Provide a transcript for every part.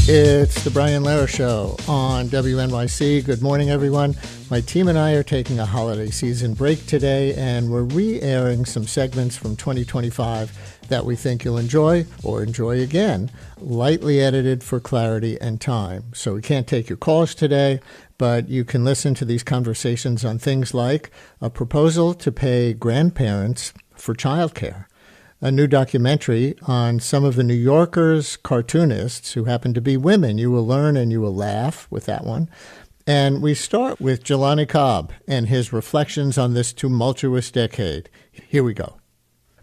It's the Brian Lehrer Show on WNYC. Good morning, everyone. My team and I are taking a holiday season break today, and we're re-airing some segments from 2025 that we think you'll enjoy or enjoy again, lightly edited for clarity and time. So we can't take your calls today, but you can listen to these conversations on things like a proposal to pay grandparents for childcare, a new documentary on some of the New Yorker's cartoonists who happen to be women. You will learn and you will laugh with that one. And we start with Jelani Cobb and his reflections on this tumultuous decade. Here we go.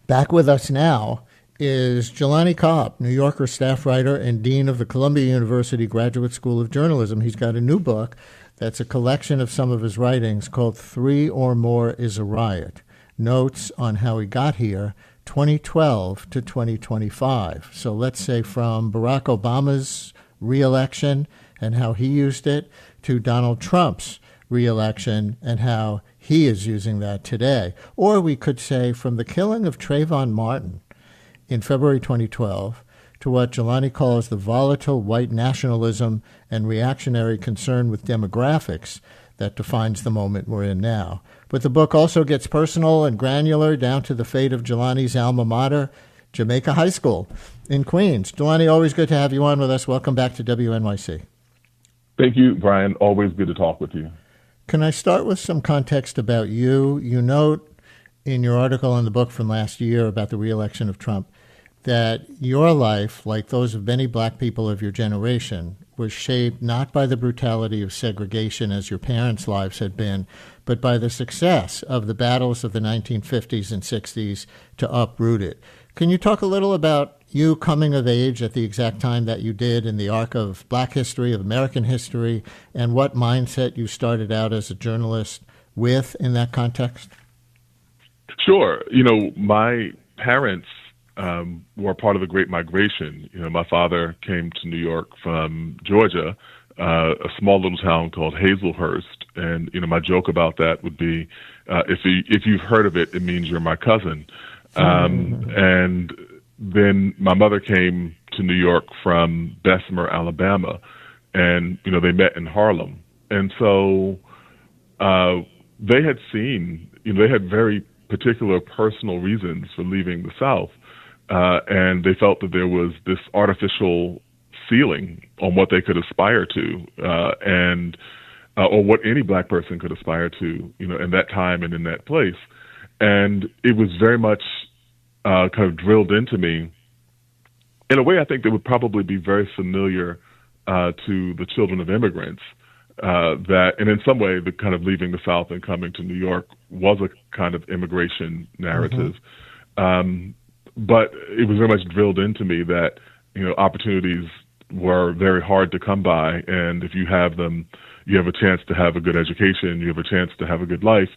Back with us now is Jelani Cobb, New Yorker staff writer and dean of the Columbia University Graduate School of Journalism. He's got a new book that's a collection of some of his writings called Three or More is a Riot, Notes on How He Got Here, 2012 to 2025. So let's say from Barack Obama's re-election and how he used it to Donald Trump's re-election and how he is using that today. Or we could say from the killing of Trayvon Martin in February 2012 to what Jelani calls the volatile white nationalism and reactionary concern with demographics that defines the moment we're in now. But the book also gets personal and granular down to the fate of Jelani's alma mater, Jamaica High School in Queens. Jelani, always good to have you on with us. Welcome back to WNYC. Thank you, Brian. Always good to talk with you. Can I start with some context about you? You note in your article in the book from last year about the re-election of Trump that your life, like those of many black people of your generation, was shaped not by the brutality of segregation as your parents' lives had been, but by the success of the battles of the 1950s and 60s to uproot it. Can you talk a little about you coming of age at the exact time that you did in the arc of black history, of American history, and what mindset you started out as a journalist with in that context? Sure. My parents were part of the Great Migration. My father came to New York from Georgia, a small little town called Hazelhurst. And, my joke about that would be, if you've heard of it, it means you're my cousin. And then my mother came to New York from Bessemer, Alabama, and, they met in Harlem. And so they had seen, they had very particular personal reasons for leaving the South. And they felt that there was this artificial ceiling on what they could aspire to, or what any black person could aspire to, in that time and in that place. And it was very much kind of drilled into me in a way I think that would probably be very familiar to the children of immigrants. And in some way, the kind of leaving the South and coming to New York was a kind of immigration narrative. Mm-hmm. But it was very much drilled into me that, opportunities were very hard to come by. And if you have them, you have a chance to have a good education, you have a chance to have a good life.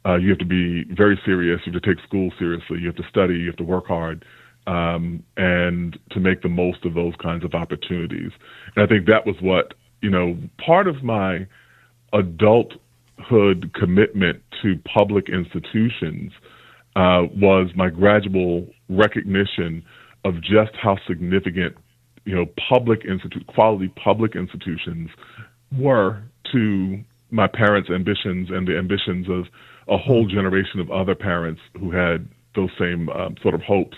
You have to be very serious. You have to take school seriously. You have to study. You have to work hard, and to make the most of those kinds of opportunities. And I think that was what, part of my adulthood commitment to public institutions was my gradual recognition of just how significant, quality public institutions were to my parents' ambitions and the ambitions of a whole generation of other parents who had those same sort of hopes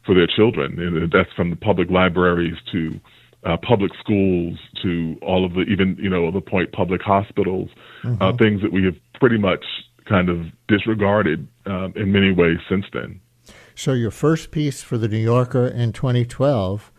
for their children. And that's from the public libraries to public schools to all of the, even, the point public hospitals, mm-hmm. Things that we have pretty much kind of disregarded in many ways since then. So your first piece for the New Yorker in 2012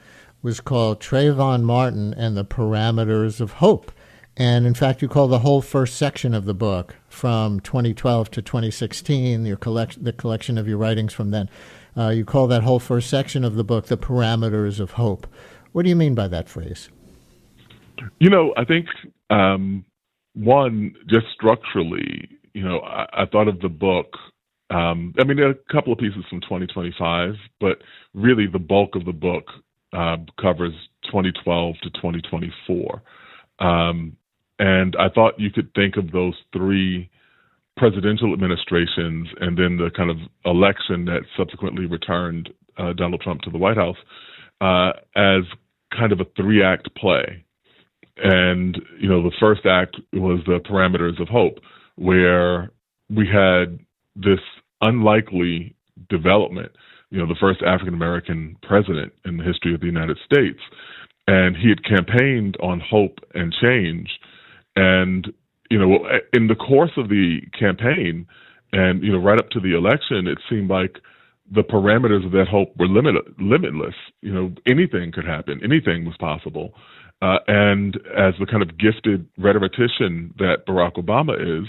was called Trayvon Martin and the Parameters of Hope. And in fact, you call the whole first section of the book from 2012 to 2016, the collection of your writings from then, you call that whole first section of the book the Parameters of Hope. What do you mean by that phrase? I think, one, just structurally, I thought of the book, there are a couple of pieces from 2025, but really the bulk of the book covers 2012 to 2024. And I thought you could think of those three presidential administrations and then the kind of election that subsequently returned Donald Trump to the White House as kind of a three-act play. And, the first act was the Parameters of Hope, where we had this unlikely development, the first African-American president in the history of the United States. And he had campaigned on hope and change. And, in the course of the campaign and, right up to the election, it seemed like the parameters of that hope were limitless. Anything could happen. Anything was possible. And as the kind of gifted rhetorician that Barack Obama is,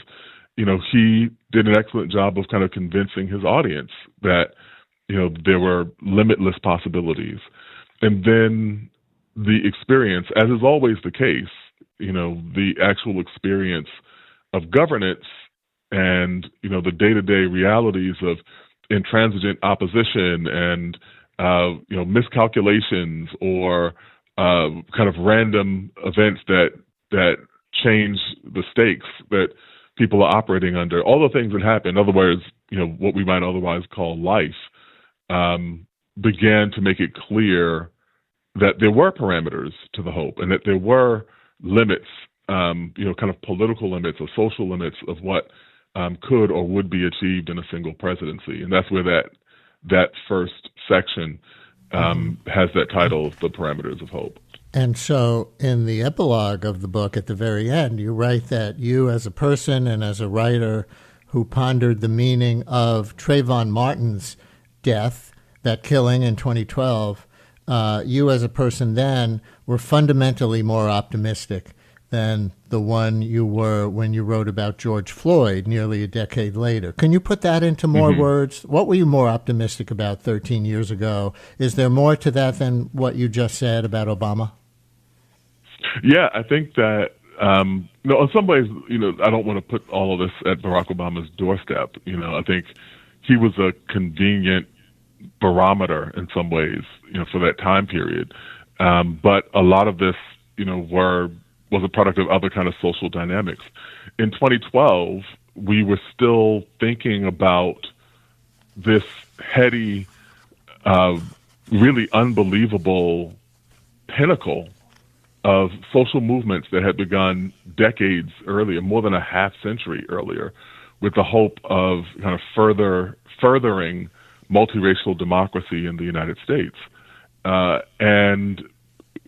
he did an excellent job of kind of convincing his audience that, there were limitless possibilities. And then the experience, as is always the case, the actual experience of governance and, the day-to-day realities of intransigent opposition and, miscalculations or kind of random events that change the stakes that people are operating under, all the things that happen, in other words, what we might otherwise call life, began to make it clear that there were parameters to the hope and that there were limits, kind of political limits or social limits of what could or would be achieved in a single presidency. And that's where that first section has that title, The Parameters of Hope. And so in the epilogue of the book at the very end, you write that you as a person and as a writer who pondered the meaning of Trayvon Martin's death, that killing in 2012, you as a person then were fundamentally more optimistic than the one you were when you wrote about George Floyd nearly a decade later. Can you put that into more words? What were you more optimistic about 13 years ago? Is there more to that than what you just said about Obama? Yeah, I think that, in some ways, I don't want to put all of this at Barack Obama's doorstep. I think he was a convenient barometer in some ways, for that time period. But a lot of this, was a product of other kind of social dynamics. In 2012, we were still thinking about this heady, really unbelievable pinnacle of social movements that had begun decades earlier, more than a half century earlier, with the hope of kind of furthering multiracial democracy in the United States. And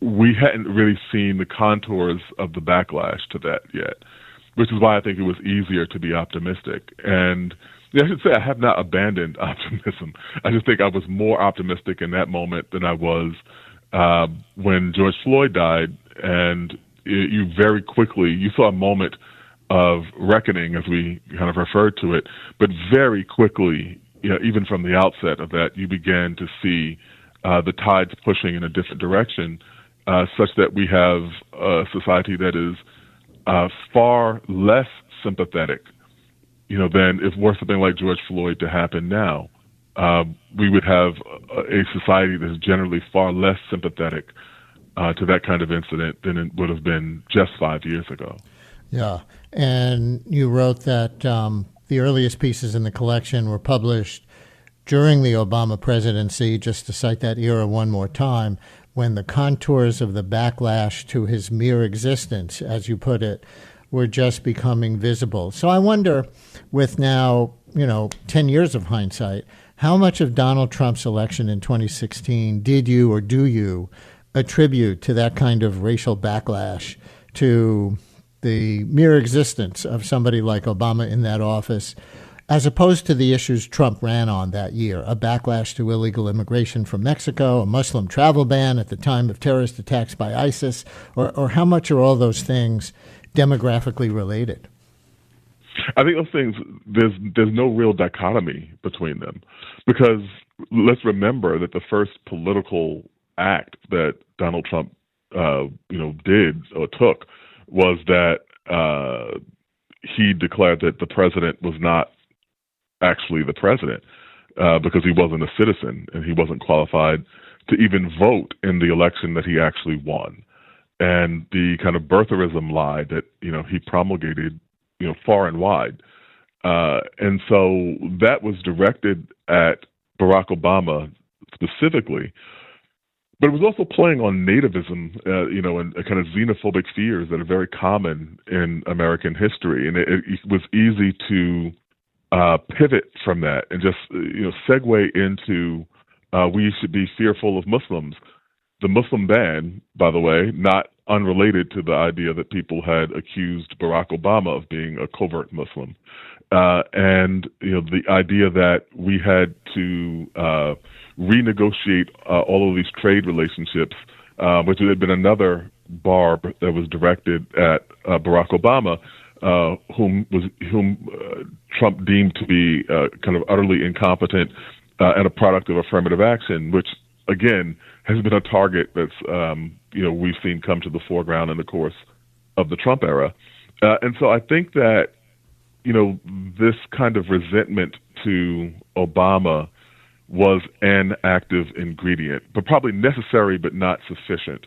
we hadn't really seen the contours of the backlash to that yet, which is why I think it was easier to be optimistic. And I should say I have not abandoned optimism. I just think I was more optimistic in that moment than I was when George Floyd died. And you very quickly, you saw a moment of reckoning, as we kind of referred to it, but very quickly, even from the outset of that, you began to see the tides pushing in a different direction, such that we have a society that is far less sympathetic, than if were something like George Floyd to happen now. We would have a society that is generally far less sympathetic to that kind of incident than it would have been just 5 years ago. Yeah, and you wrote that the earliest pieces in the collection were published during the Obama presidency, just to cite that era one more time, when the contours of the backlash to his mere existence, as you put it, were just becoming visible. So I wonder, with now, 10 years of hindsight, how much of Donald Trump's election in 2016 did you or do you attribute to that kind of racial backlash, to the mere existence of somebody like Obama in that office, as opposed to the issues Trump ran on that year, a backlash to illegal immigration from Mexico, a Muslim travel ban at the time of terrorist attacks by ISIS, or how much are all those things demographically related? I think those things, there's no real dichotomy between them, because let's remember that the first political act that Donald Trump, did or took was that he declared that the president was not actually the president because he wasn't a citizen and he wasn't qualified to even vote in the election that he actually won. And the kind of birtherism lie that, he promulgated, far and wide, And so that was directed at Barack Obama specifically, but it was also playing on nativism, and kind of xenophobic fears that are very common in American history. And it was easy to pivot from that and just, segue into we should be fearful of Muslims. The Muslim ban, by the way, not unrelated to the idea that people had accused Barack Obama of being a covert Muslim. And the idea that we had to renegotiate all of these trade relationships, which had been another barb that was directed at Barack Obama, whom Trump deemed to be kind of utterly incompetent and a product of affirmative action, which again has been a target that's we've seen come to the foreground in the course of the Trump era. And so I think that this kind of resentment to Obama was an active ingredient, but probably necessary but not sufficient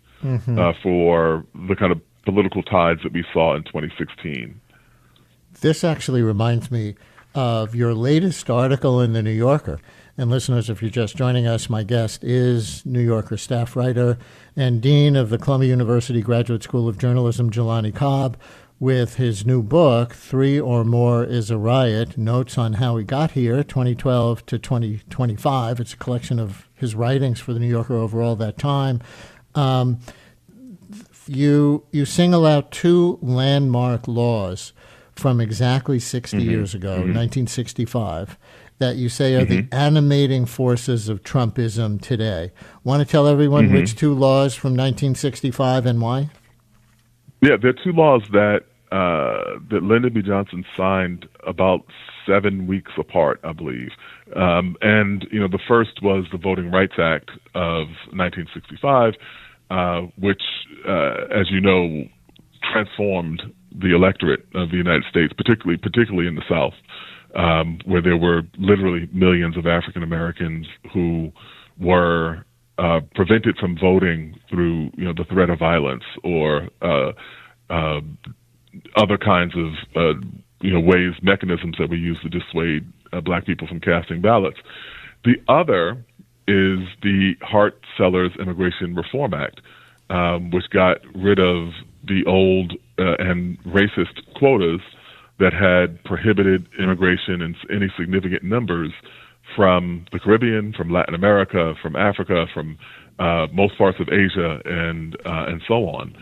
for the kind of political tides that we saw in 2016. This actually reminds me of your latest article in The New Yorker. And listeners, if you're just joining us, my guest is New Yorker staff writer and dean of the Columbia University Graduate School of Journalism, Jelani Cobb, with his new book, 3 or More is a Riot, Notes on How We Got Here, 2012 to 2025. It's a collection of his writings for The New Yorker overall that time. You single out 2 landmark laws from exactly 60 years ago, 1965, that you say are the animating forces of Trumpism today. Want to tell everyone which 2 laws from 1965 and why? Yeah, there are 2 laws that Lyndon B. Johnson signed about 7 weeks apart, I believe. And the first was the Voting Rights Act of 1965, which, as you know, transformed the electorate of the United States, particularly in the South, where there were literally millions of African Americans who were prevented from voting through the threat of violence or other kinds of mechanisms that we use to dissuade black people from casting ballots. The other is the Hart-Sellers Immigration Reform Act, which got rid of the old and racist quotas that had prohibited immigration in any significant numbers from the Caribbean, from Latin America, from Africa, from most parts of Asia, and so on.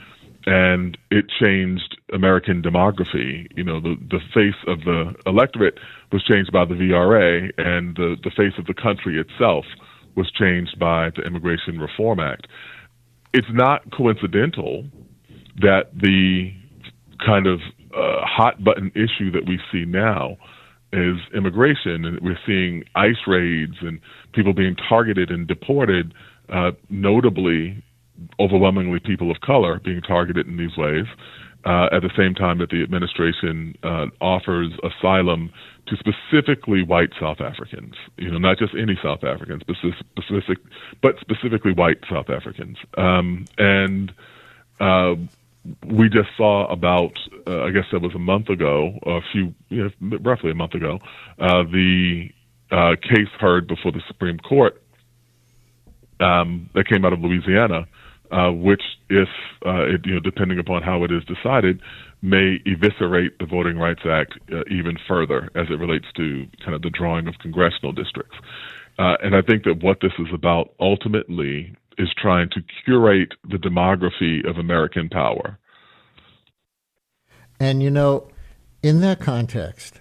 And it changed American demography. The face of the electorate was changed by the VRA, and the face of the country itself was changed by the Immigration Reform Act. It's not coincidental that the kind of hot-button issue that we see now is immigration, and we're seeing ICE raids and people being targeted and deported, notably, overwhelmingly people of color being targeted in these ways, at the same time that the administration offers asylum to specifically white South Africans, not just any South Africans, but specifically white South Africans. We just saw about, I guess that was a month ago, roughly a month ago, the case heard before the Supreme Court that came out of Louisiana, which, if depending upon how it is decided, may eviscerate the Voting Rights Act even further as it relates to kind of the drawing of congressional districts. And I think that what this is about ultimately is trying to curate the demography of American power. And, in that context,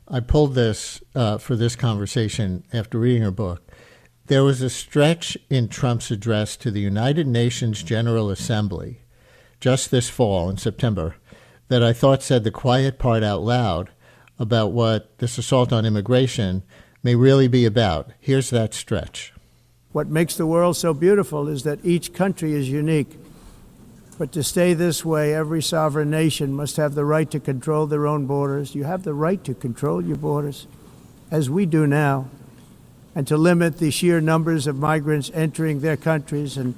I pulled this for this conversation after reading her book. There was a stretch in Trump's address to the United Nations General Assembly just this fall in September that I thought said the quiet part out loud about what this assault on immigration may really be about. Here's that stretch. What makes the world so beautiful is that each country is unique. But to stay this way, every sovereign nation must have the right to control their own borders. You have the right to control your borders, as we do now, and to limit the sheer numbers of migrants entering their countries and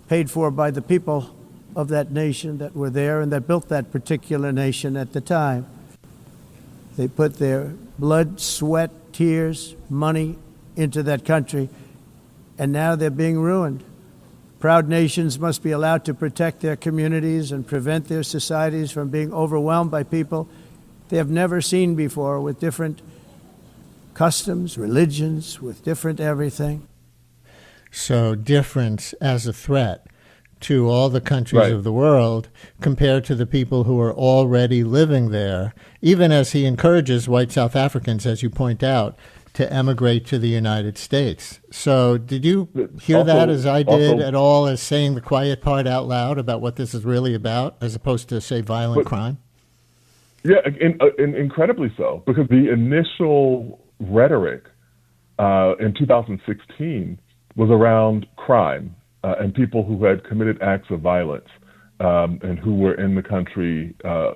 paid for by the people of that nation that were there and that built that particular nation at the time. They put their blood, sweat, tears, money into that country, and now they're being ruined. Proud nations must be allowed to protect their communities and prevent their societies from being overwhelmed by people they have never seen before, with different customs, religions, with different everything. So difference as a threat to all the countries of the world compared to the people who are already living there, even as he encourages white South Africans, as you point out, to emigrate to the United States. So did you hear that as I did at all, as saying the quiet part out loud about what this is really about, as opposed to, say, violent crime? Yeah, incredibly so, because the initial rhetoric in 2016 was around crime and people who had committed acts of violence and who were in the country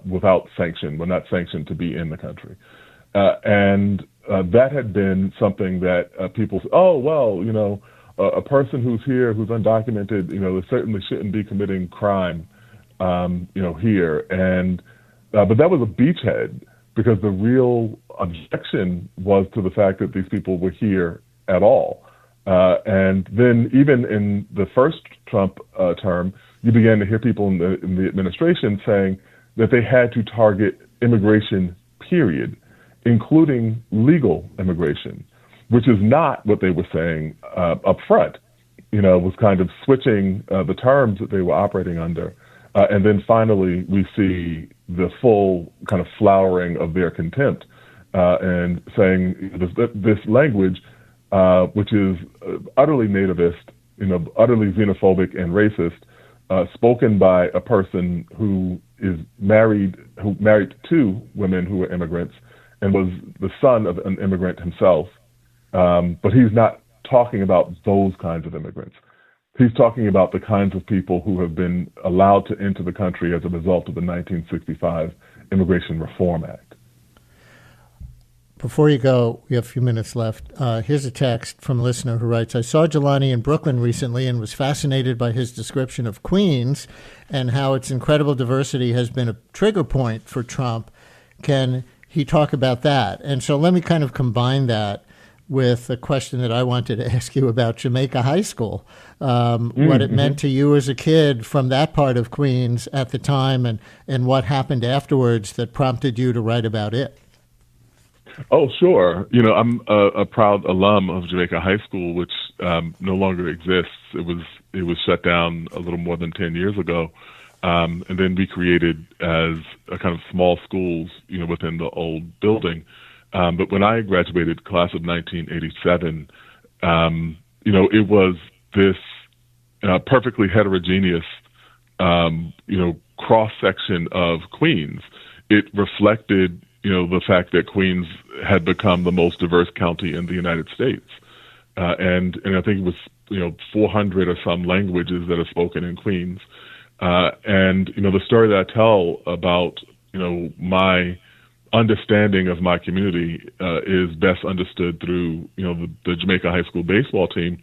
without sanction, were not sanctioned to be in the country. And that had been something that people said, oh, well, you know, a person who's here, who's undocumented, you know, certainly shouldn't be committing crime, you know, here. And but that was a beachhead, because the real objection was to the fact that these people were here at all. And then even in the first Trump term, you began to hear people in the administration saying that they had to target immigration, period, including legal immigration, which is not what they were saying up front. You know, it was kind of switching the terms that they were operating under. And then finally, we see the full kind of flowering of their contempt and saying this language, which is utterly nativist, you know, utterly xenophobic and racist, spoken by a person who married two women who were immigrants and was the son of an immigrant himself. But he's not talking about those kinds of immigrants. He's talking about the kinds of people who have been allowed to enter the country as a result of the 1965 Immigration Reform Act. Before you go, we have a few minutes left. Here's a text from a listener who writes, I saw Jelani in Brooklyn recently and was fascinated by his description of Queens and how its incredible diversity has been a trigger point for Trump. Can he talk about that? And so let me kind of combine that with a question that I wanted to ask you about Jamaica High School, what it meant to you as a kid from that part of Queens at the time, and what happened afterwards that prompted you to write about it. Oh, sure. You know, I'm a proud alum of Jamaica High School, which no longer exists. It was shut down a little more than 10 years ago, and then recreated as a kind of small schools, you know, within the old building. But when I graduated, class of 1987, you know, it was this perfectly heterogeneous, you know, cross-section of Queens. It reflected, you know, the fact that Queens had become the most diverse county in the United States. And I think it was, you know, 400 or some languages that are spoken in Queens. And, you know, the story that I tell about, you know, my understanding of my community is best understood through, you know, the Jamaica High School baseball team,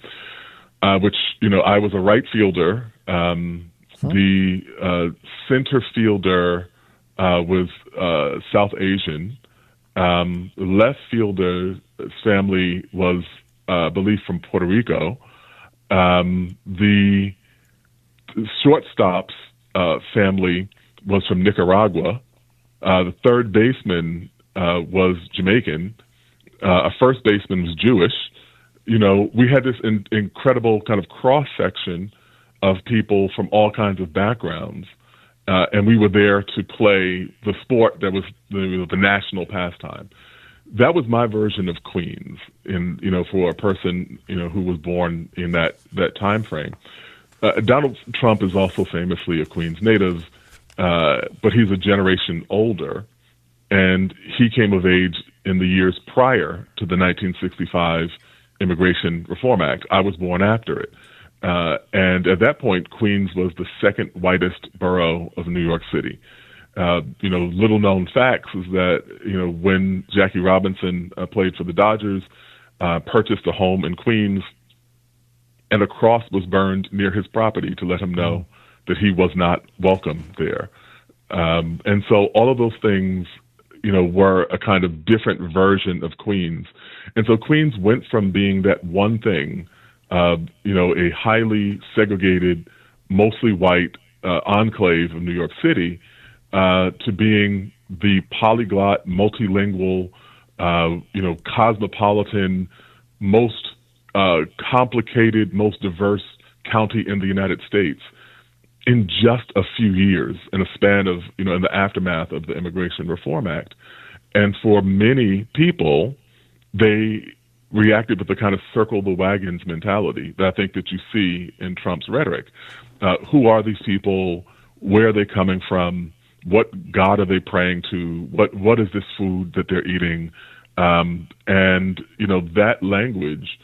which, you know, I was a right fielder. The center fielder was South Asian. Left fielder's family was, I believe, from Puerto Rico. The shortstop's family was from Nicaragua. The third baseman was Jamaican. A first baseman was Jewish. You know, we had this incredible kind of cross-section of people from all kinds of backgrounds. And we were there to play the sport that was the national pastime. That was my version of Queens, you know, for a person, you know, who was born in that time frame. Donald Trump is also famously a Queens native, but he's a generation older, and he came of age in the years prior to the 1965 Immigration Reform Act. I was born after it. And at that point, Queens was the second whitest borough of New York City. You know, little known facts is that, you know, when Jackie Robinson played for the Dodgers, purchased a home in Queens, and a cross was burned near his property to let him know that he was not welcome there. And so all of those things, were a kind of different version of Queens. And so Queens went from being that one thing, a highly segregated, mostly white enclave of New York City, to being the polyglot, multilingual, cosmopolitan, most complicated, most diverse county in the United States in just a few years, in a span of, in the aftermath of the Immigration Reform Act. And for many people, they reacted with the kind of circle the wagons mentality that I think that you see in Trump's rhetoric. Who are these people? Where are they coming from? What God are they praying to? What is this food that they're eating? That language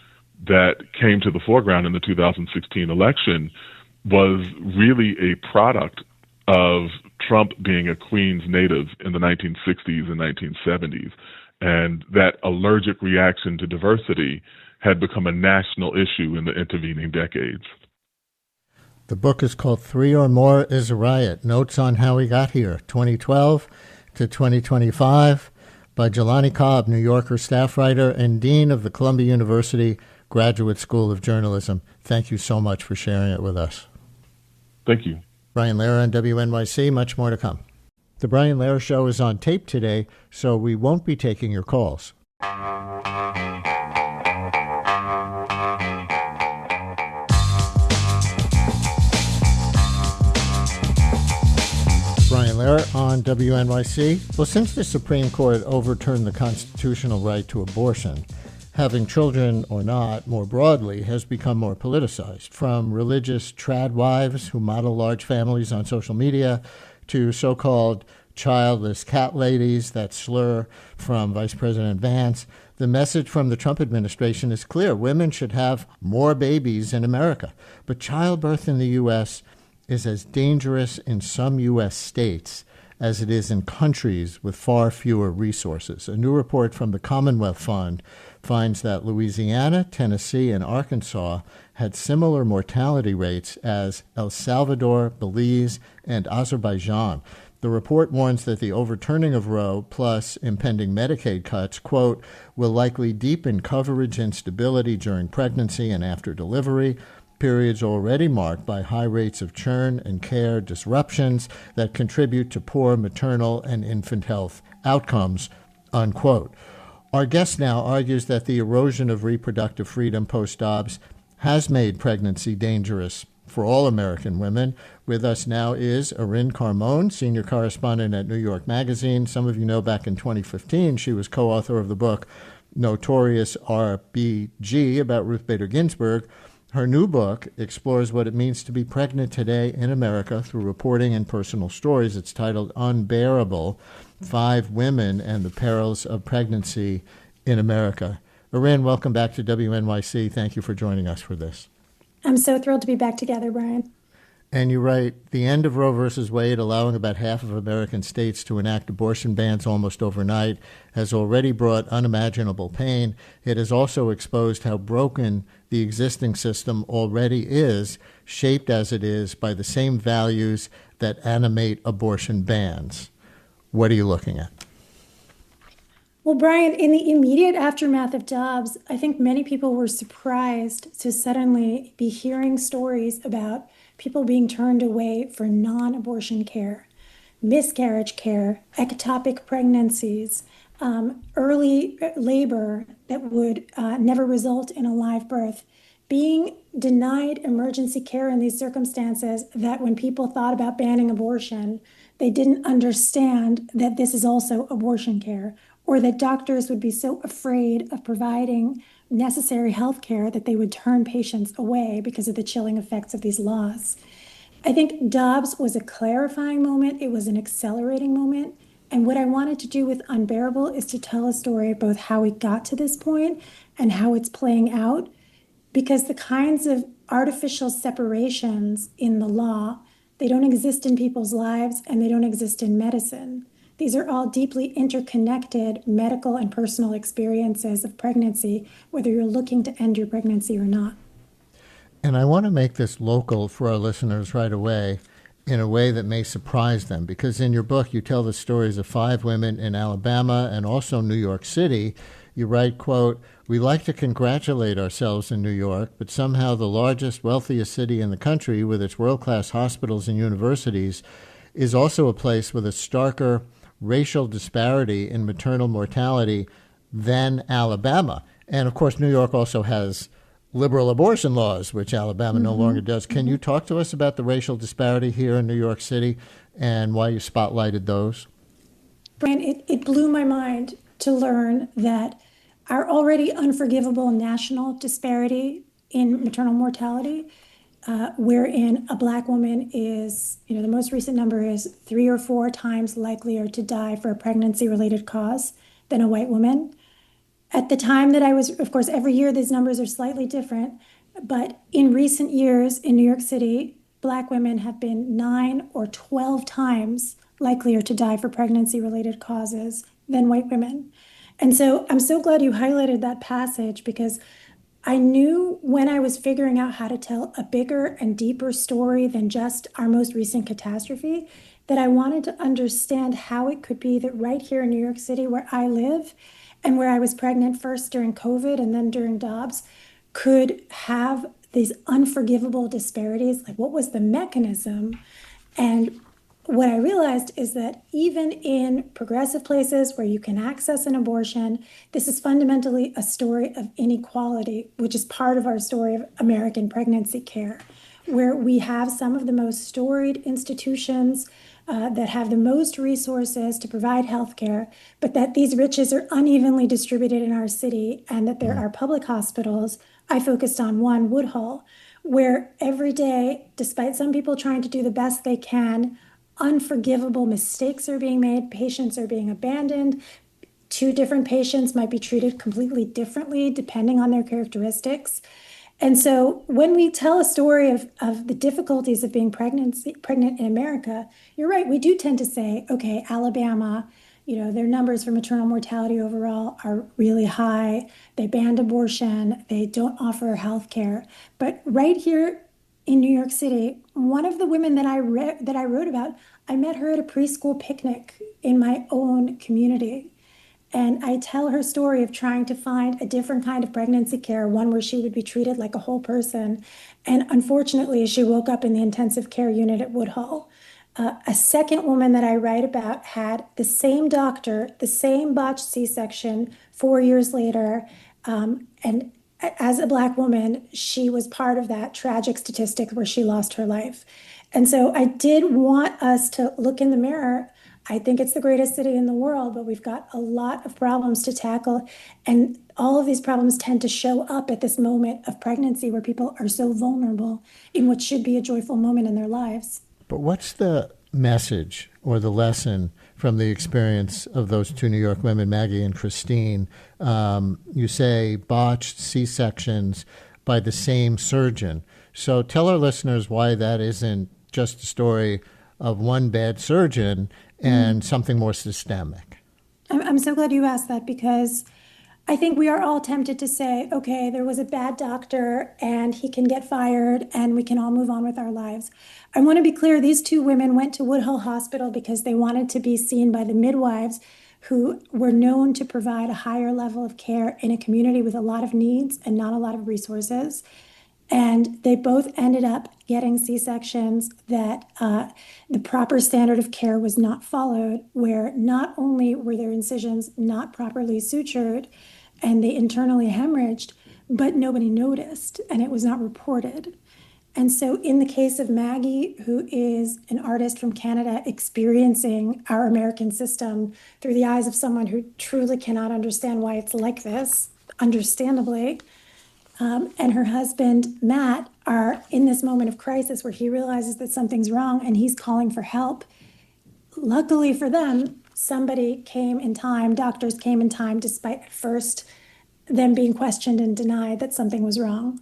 that came to the foreground in the 2016 election was really a product of Trump being a Queens native in the 1960s and 1970s. And that allergic reaction to diversity had become a national issue in the intervening decades. The book is called Three or More is a Riot, Notes on How We Got Here, 2012 to 2025, by Jelani Cobb, New Yorker staff writer and Dean of the Columbia University Graduate School of Journalism. Thank you so much for sharing it with us. Thank you. Brian Lehrer on WNYC, much more to come. The Brian Lehrer Show is on tape today, so we won't be taking your calls. Brian Lehrer on WNYC. Well, since the Supreme Court overturned the constitutional right to abortion, having children or not, more broadly, has become more politicized, from religious trad wives who model large families on social media to so-called childless cat ladies that slur from Vice President Vance. The message from the Trump administration is clear. Women should have more babies in America. But childbirth in the U.S. is as dangerous in some U.S. states as it is in countries with far fewer resources. A new report from the Commonwealth Fund finds that Louisiana, Tennessee, and Arkansas had similar mortality rates as El Salvador, Belize, and Azerbaijan. The report warns that the overturning of Roe, plus impending Medicaid cuts, quote, will likely deepen coverage instability during pregnancy and after delivery, periods already marked by high rates of churn and care disruptions that contribute to poor maternal and infant health outcomes, unquote. Our guest now argues that the erosion of reproductive freedom post-Dobbs has made pregnancy dangerous for all American women. With us now is Irin Carmon, senior correspondent at New York Magazine. Some of you know back in 2015, she was co-author of the book Notorious RBG about Ruth Bader Ginsburg. Her new book explores what it means to be pregnant today in America through reporting and personal stories. It's titled Unbearable, 5 Women and the Perils of Pregnancy in America. Irin, welcome back to WNYC. Thank you for joining us for this. I'm so thrilled to be back together, Brian. And you write, the end of Roe versus Wade, allowing about half of American states to enact abortion bans almost overnight, has already brought unimaginable pain. It has also exposed how broken the existing system already is, shaped as it is by the same values that animate abortion bans. What are you looking at? Well, Brian, in the immediate aftermath of Dobbs, I think many people were surprised to suddenly be hearing stories about people being turned away for non-abortion care, miscarriage care, ectopic pregnancies, early labor that would never result in a live birth, being denied emergency care in these circumstances that when people thought about banning abortion, they didn't understand that this is also abortion care, or that doctors would be so afraid of providing necessary health care that they would turn patients away because of the chilling effects of these laws. I think Dobbs was a clarifying moment. It was an accelerating moment. And what I wanted to do with Unbearable is to tell a story of both how we got to this point and how it's playing out, because the kinds of artificial separations in the law, they don't exist in people's lives and they don't exist in medicine. These are all deeply interconnected medical and personal experiences of pregnancy, whether you're looking to end your pregnancy or not. And I want to make this local for our listeners right away. in a way that may surprise them? Because in your book, you tell the stories of 5 women in Alabama and also New York City. You write, quote, "We like to congratulate ourselves in New York, but somehow the largest, wealthiest city in the country with its world-class hospitals and universities is also a place with a starker racial disparity in maternal mortality than Alabama." And of course, New York also has liberal abortion laws, which Alabama no longer does. Can you talk to us about the racial disparity here in New York City and why you spotlighted those? Brian, it blew my mind to learn that our already unforgivable national disparity in maternal mortality, wherein a Black woman is, the most recent number is 3 or 4 times likelier to die for a pregnancy-related cause than a white woman. At the time that I was, of course, every year these numbers are slightly different, but in recent years in New York City, Black women have been 9 or 12 times likelier to die for pregnancy-related causes than white women. And so I'm so glad you highlighted that passage, because I knew when I was figuring out how to tell a bigger and deeper story than just our most recent catastrophe, that I wanted to understand how it could be that right here in New York City, where I live, and where I was pregnant first during COVID and then during Dobbs, could have these unforgivable disparities. Like, what was the mechanism? And what I realized is that even in progressive places where you can access an abortion, this is fundamentally a story of inequality, which is part of our story of American pregnancy care, where we have some of the most storied institutions that have the most resources to provide healthcare, but that these riches are unevenly distributed in our city, and that there are public hospitals. I focused on one, Woodhull, where every day, despite some people trying to do the best they can, unforgivable mistakes are being made, patients are being abandoned. 2 different patients might be treated completely differently depending on their characteristics. And so when we tell a story of the difficulties of being pregnant in America, you're right, we do tend to say, okay, Alabama, their numbers for maternal mortality overall are really high. They banned abortion. They don't offer health care. But right here in New York City, one of the women that I wrote about, I met her at a preschool picnic in my own community. And I tell her story of trying to find a different kind of pregnancy care, one where she would be treated like a whole person. And unfortunately, she woke up in the intensive care unit at Woodhull. A second woman that I write about had the same doctor, the same botched C-section 4 years later. And as a Black woman, she was part of that tragic statistic where she lost her life. And so I did want us to look in the mirror. I think it's the greatest city in the world, but we've got a lot of problems to tackle. And all of these problems tend to show up at this moment of pregnancy where people are so vulnerable in what should be a joyful moment in their lives. But what's the message or the lesson from the experience of those 2 New York women, Maggie and Christine? You say botched C-sections by the same surgeon. So tell our listeners why that isn't just a story of one bad surgeon and something more systemic. I'm so glad you asked that, because I think we are all tempted to say, okay, there was a bad doctor and he can get fired and we can all move on with our lives. I want to be clear, these 2 women went to Woodhull Hospital because they wanted to be seen by the midwives who were known to provide a higher level of care in a community with a lot of needs and not a lot of resources. And they both ended up getting C-sections that the proper standard of care was not followed, where not only were their incisions not properly sutured and they internally hemorrhaged, but nobody noticed and it was not reported. And so in the case of Maggie, who is an artist from Canada experiencing our American system through the eyes of someone who truly cannot understand why it's like this, understandably, and her husband, Matt, are in this moment of crisis where he realizes that something's wrong and he's calling for help. Luckily for them, somebody came in time, doctors came in time, despite at first them being questioned and denied that something was wrong.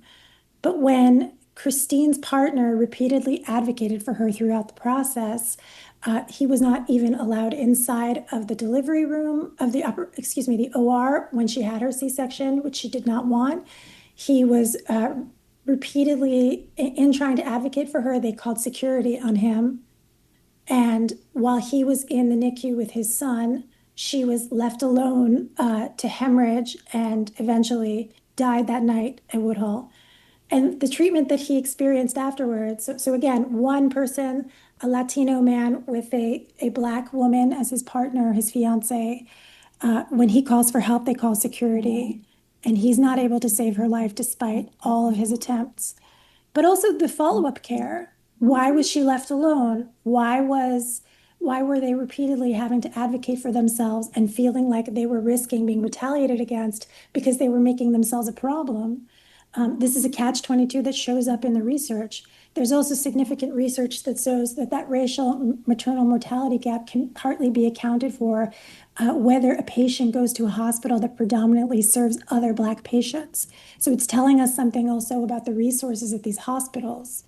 But when Christine's partner repeatedly advocated for her throughout the process, he was not even allowed inside of the delivery room of the OR when she had her C-section, which she did not want. He was repeatedly, in trying to advocate for her, they called security on him And while he was in the NICU with his son, she was left alone to hemorrhage and eventually died that night at Woodhull. And the treatment that he experienced afterwards. So again, one person, a Latino man with a Black woman as his partner, his fiance. When he calls for help, they call security. And he's not able to save her life despite all of his attempts. But also the follow-up care. Why was she left alone? Why were they repeatedly having to advocate for themselves and feeling like they were risking being retaliated against because they were making themselves a problem? This is a catch-22 that shows up in the research. There's also significant research that shows that racial maternal mortality gap can partly be accounted for whether a patient goes to a hospital that predominantly serves other Black patients. So it's telling us something also about the resources at these hospitals.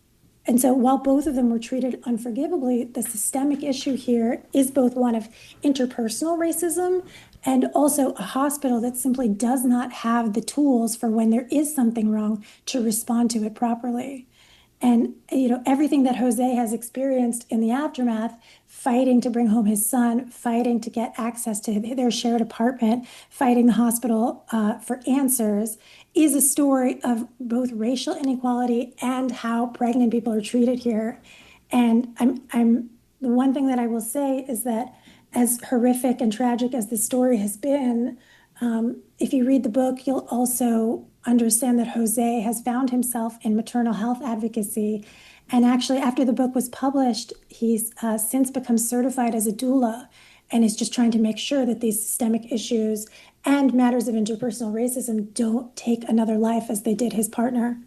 And so while both of them were treated unforgivably, the systemic issue here is both one of interpersonal racism and also a hospital that simply does not have the tools for when there is something wrong to respond to it properly. And, everything that Jose has experienced in the aftermath, fighting to bring home his son, fighting to get access to their shared apartment, fighting the hospital for answers, is a story of both racial inequality and how pregnant people are treated here. And the one thing that I will say is that as horrific and tragic as the story has been, if you read the book, you'll also understand that Jose has found himself in maternal health advocacy. And actually, after the book was published, he's since become certified as a doula and is just trying to make sure that these systemic issues and matters of interpersonal racism don't take another life as they did his partner.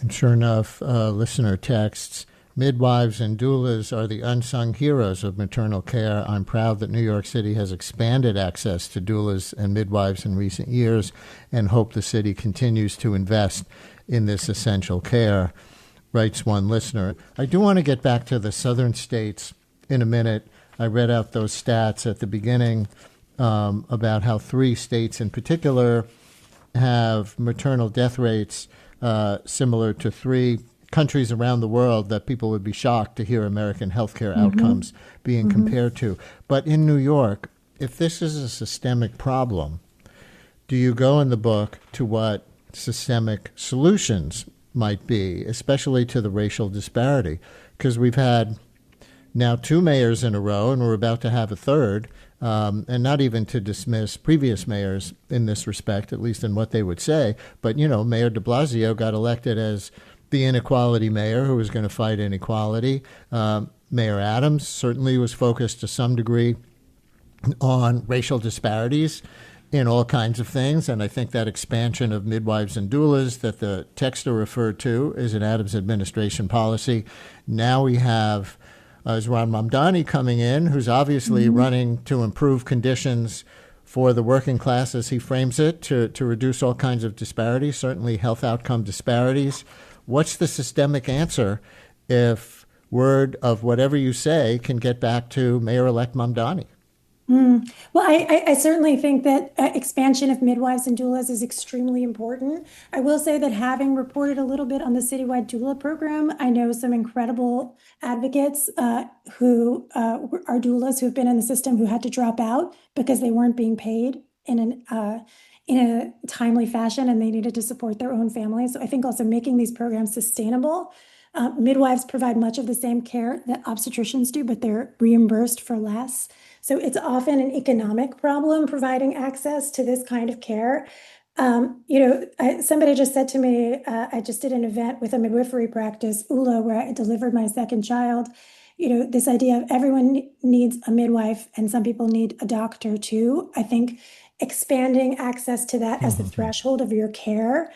And sure enough, listener texts, midwives and doulas are the unsung heroes of maternal care. I'm proud that New York City has expanded access to doulas and midwives in recent years and hope the city continues to invest in this essential care, writes one listener. I do want to get back to the southern states in a minute. I read out those stats at the beginning about how 3 states in particular have maternal death rates similar to 3 countries around the world that people would be shocked to hear American healthcare outcomes being compared to. But in New York, if this is a systemic problem, do you go in the book to what systemic solutions might be, especially to the racial disparity? Because we've had now 2 mayors in a row, and we're about to have a third, and not even to dismiss previous mayors in this respect, at least in what they would say. But, Mayor de Blasio got elected as the inequality mayor who was going to fight inequality. Mayor Adams certainly was focused to some degree on racial disparities in all kinds of things. And I think that expansion of midwives and doulas that the texter referred to is an Adams administration policy. Now we have Zohran Mamdani coming in, who's obviously running to improve conditions for the working class, as he frames it, to reduce all kinds of disparities, certainly health outcome disparities. What's the systemic answer if word of whatever you say can get back to Mayor-elect Mamdani? Well, I certainly think that expansion of midwives and doulas is extremely important. I will say that having reported a little bit on the citywide doula program, I know some incredible advocates who are doulas who've been in the system who had to drop out because they weren't being paid in a timely fashion and they needed to support their own families. So I think also making these programs sustainable. Midwives provide much of the same care that obstetricians do, but they're reimbursed for less. So it's often an economic problem providing access to this kind of care. Somebody just said to me, I just did an event with a midwifery practice, ULA, where I delivered my second child. This idea of everyone needs a midwife and some people need a doctor too. I think expanding access to that as the threshold of your care,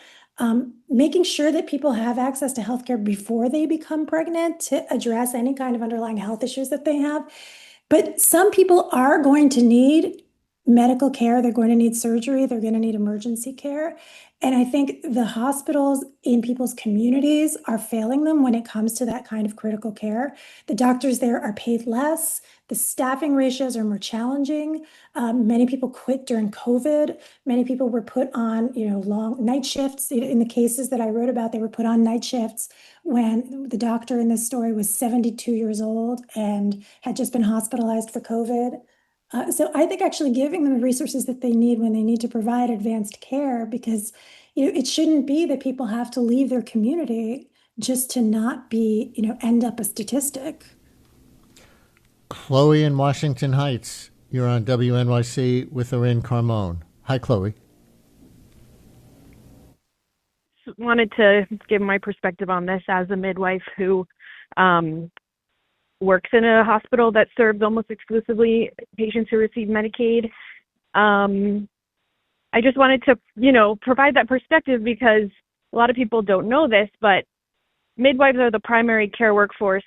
making sure that people have access to healthcare before they become pregnant to address any kind of underlying health issues that they have. But some people are going to need medical care, they're going to need surgery, they're going to need emergency care. And I think the hospitals in people's communities are failing them when it comes to that kind of critical care. The doctors there are paid less. The staffing ratios are more challenging. Many people quit during COVID. Many people were put on, long night shifts. In the cases that I wrote about, they were put on night shifts when the doctor in this story was 72 years old and had just been hospitalized for COVID. So I think actually giving them the resources that they need when they need to provide advanced care, because it shouldn't be that people have to leave their community just to not be, end up a statistic. Chloe in Washington Heights, you're on WNYC with Irin Carmon. Hi, Chloe. Wanted to give my perspective on this as a midwife who works in a hospital that serves almost exclusively patients who receive Medicaid. I just wanted to, provide that perspective because a lot of people don't know this, but midwives are the primary care workforce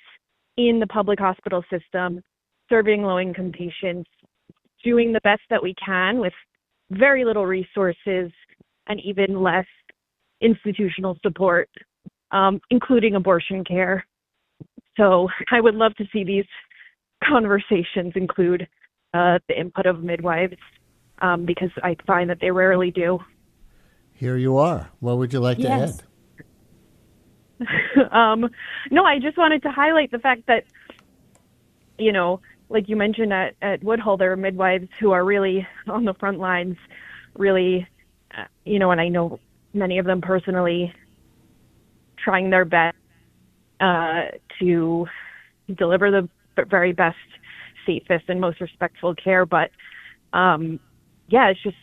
in the public hospital system, serving low-income patients, doing the best that we can with very little resources and even less institutional support, including abortion care. So I would love to see these conversations include the input of midwives because I find that they rarely do. Here you are. What would you like to add? No, I just wanted to highlight the fact that, like you mentioned at Woodhull, there are midwives who are really on the front lines, really, and I know many of them personally, trying their best to deliver the very best, safest, and most respectful care. But, it's just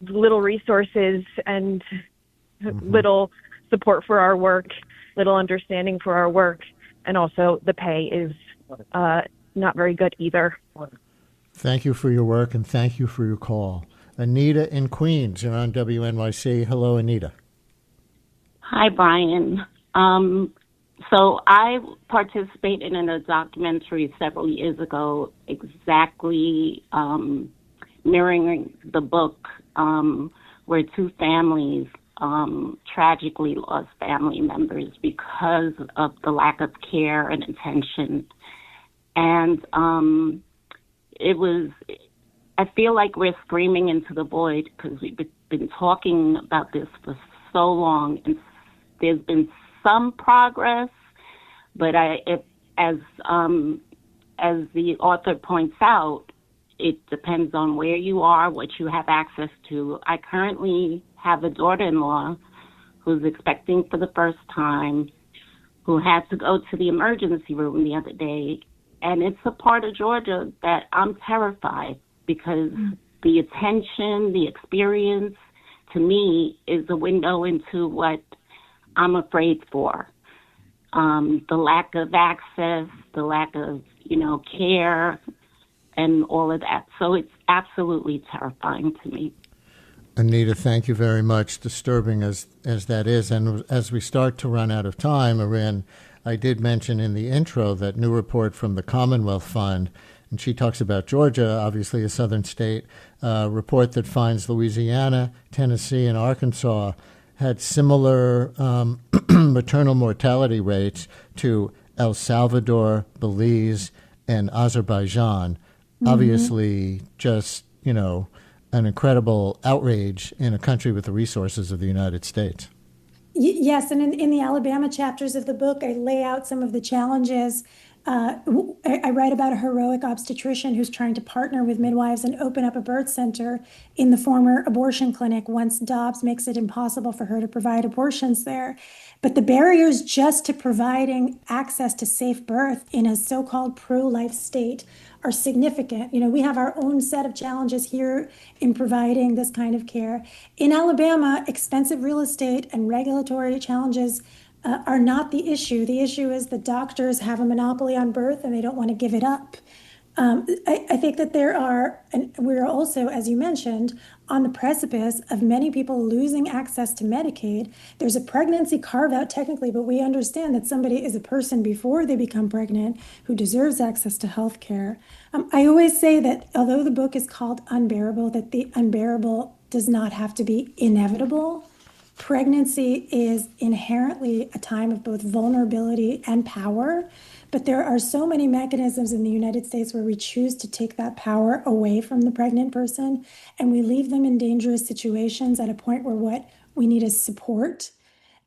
little resources and little support for our work, little understanding for our work, and also the pay is not very good either. Thank you for your work and thank you for your call. Anita in Queens, you're on WNYC. Hello, Anita. Hi, Brian. So I participated in a documentary several years ago, exactly mirroring the book, where two families tragically lost family members because of the lack of care and attention. And I feel like we're screaming into the void because we've been talking about this for so long, and there's been some progress, but as the author points out, it depends on where you are, what you have access to. I currently have a daughter-in-law who's expecting for the first time, who had to go to the emergency room the other day, and it's a part of Georgia that I'm terrified because the attention, the experience, to me, is a window into what I'm afraid for. The lack of access, the lack of, care, and all of that. So it's absolutely terrifying to me. Anita, thank you very much. Disturbing as that is. And as we start to run out of time, Irin, I did mention in the intro that new report from the Commonwealth Fund, and she talks about Georgia, obviously a southern state, report that finds Louisiana, Tennessee, and Arkansas had similar maternal mortality rates to El Salvador, Belize, and Azerbaijan. Obviously, just, an incredible outrage in a country with the resources of the United States. Yes, and in the Alabama chapters of the book, I lay out some of the challenges. I write about a heroic obstetrician who's trying to partner with midwives and open up a birth center in the former abortion clinic once Dobbs makes it impossible for her to provide abortions there. But the barriers just to providing access to safe birth in a so-called pro-life state are significant. We have our own set of challenges here in providing this kind of care. In Alabama, expensive real estate and regulatory challenges are not the issue. The issue is the doctors have a monopoly on birth and they don't want to give it up. I think that there are, and we're also, as you mentioned, on the precipice of many people losing access to Medicaid. There's a pregnancy carve out technically, but we understand that somebody is a person before they become pregnant who deserves access to health care. I always say that although the book is called Unbearable, that the unbearable does not have to be inevitable. Pregnancy is inherently a time of both vulnerability and power, but there are so many mechanisms in the United States where we choose to take that power away from the pregnant person, and we leave them in dangerous situations at a point where what we need is support.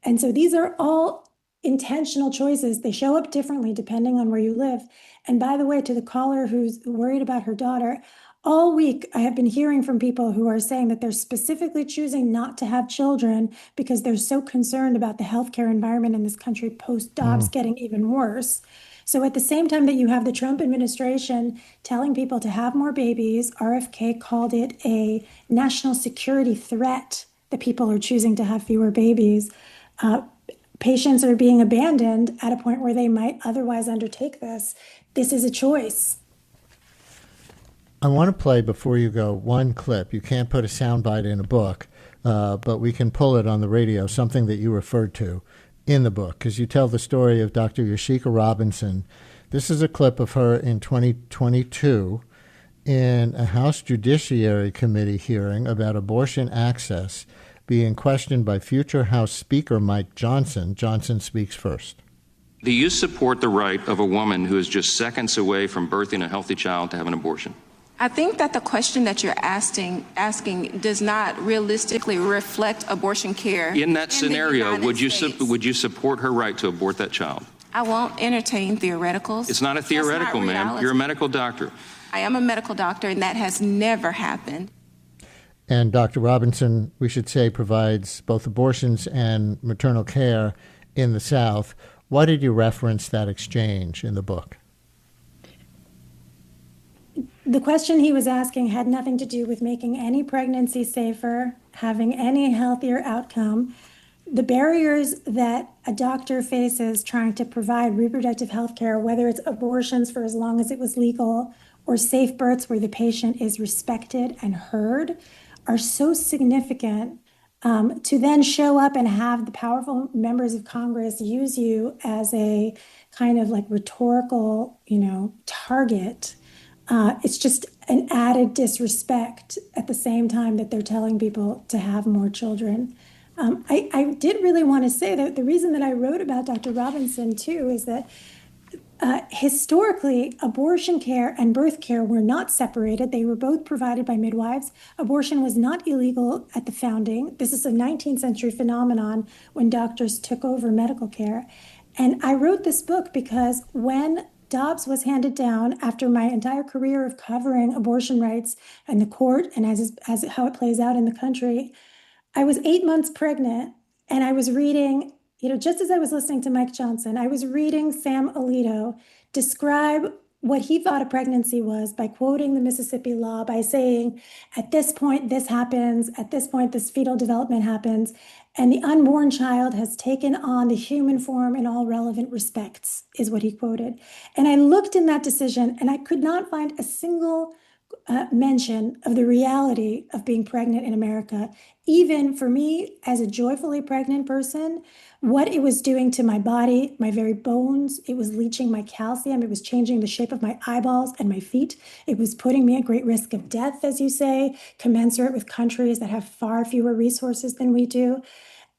And so these are all intentional choices. They show up differently depending on where you live. And by the way, to the caller who's worried about her daughter, all week I have been hearing from people who are saying that they're specifically choosing not to have children because they're so concerned about the healthcare environment in this country post-Dobbs getting even worse. So at the same time that you have the Trump administration telling people to have more babies, RFK called it a national security threat that people are choosing to have fewer babies. Patients are being abandoned at a point where they might otherwise undertake this. This is a choice. I want to play, before you go, one clip. You can't put a soundbite in a book, but we can pull it on the radio, something that you referred to in the book, because you tell the story of Dr. Yashika Robinson. This is a clip of her in 2022 in a House Judiciary Committee hearing about abortion access being questioned by future House Speaker Mike Johnson. Johnson speaks first. Do you support the right of a woman who is just seconds away from birthing a healthy child to have an abortion? I think that the question that you're asking does not realistically reflect abortion care. In that scenario, would you support her right to abort that child? I won't entertain theoreticals. It's not a theoretical, ma'am. You're a medical doctor. I am a medical doctor, and that has never happened. And Dr. Robinson, we should say, provides both abortions and maternal care in the South. Why did you reference that exchange in the book? The question he was asking had nothing to do with making any pregnancy safer, having any healthier outcome. The barriers that a doctor faces trying to provide reproductive health care, whether it's abortions for as long as it was legal or safe births where the patient is respected and heard, are so significant. To then show up and have the powerful members of Congress use you as a kind of like rhetorical, target. It's just an added disrespect at the same time that they're telling people to have more children. I did really want to say that the reason that I wrote about Dr. Robinson, too, is that historically, abortion care and birth care were not separated. They were both provided by midwives. Abortion was not illegal at the founding. This is a 19th century phenomenon when doctors took over medical care. And I wrote this book because when Dobbs was handed down, after my entire career of covering abortion rights and the court and as how it plays out in the country, I was 8 months pregnant, and I was reading, just as I was listening to Mike Johnson, I was reading Sam Alito describe what he thought a pregnancy was by quoting the Mississippi law, by saying, at this point, this happens, at this point, this fetal development happens, and the unborn child has taken on the human form in all relevant respects, is what he quoted. And I looked in that decision, and I could not find a single mention of the reality of being pregnant in America. Even for me, as a joyfully pregnant person, what it was doing to my body, my very bones, it was leaching my calcium, it was changing the shape of my eyeballs and my feet. It was putting me at great risk of death, as you say, commensurate with countries that have far fewer resources than we do.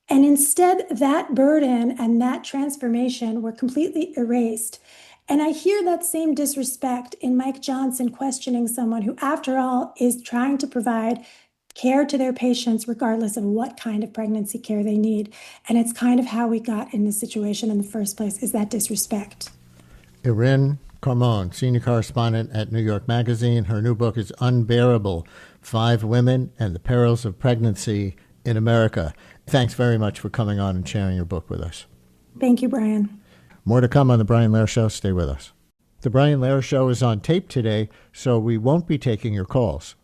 And instead, that burden and that transformation were completely erased. And I hear that same disrespect in Mike Johnson questioning someone who, after all, is trying to provide care to their patients regardless of what kind of pregnancy care they need. And it's kind of how we got in this situation in the first place, is that disrespect. Irin Carmon, senior correspondent at New York Magazine. Her new book is Unbearable, 5 Women and the Perils of Pregnancy in America. Thanks very much for coming on and sharing your book with us. Thank you, Brian. More to come on The Brian Lehrer Show. Stay with us. The Brian Lehrer Show is on tape today, so we won't be taking your calls.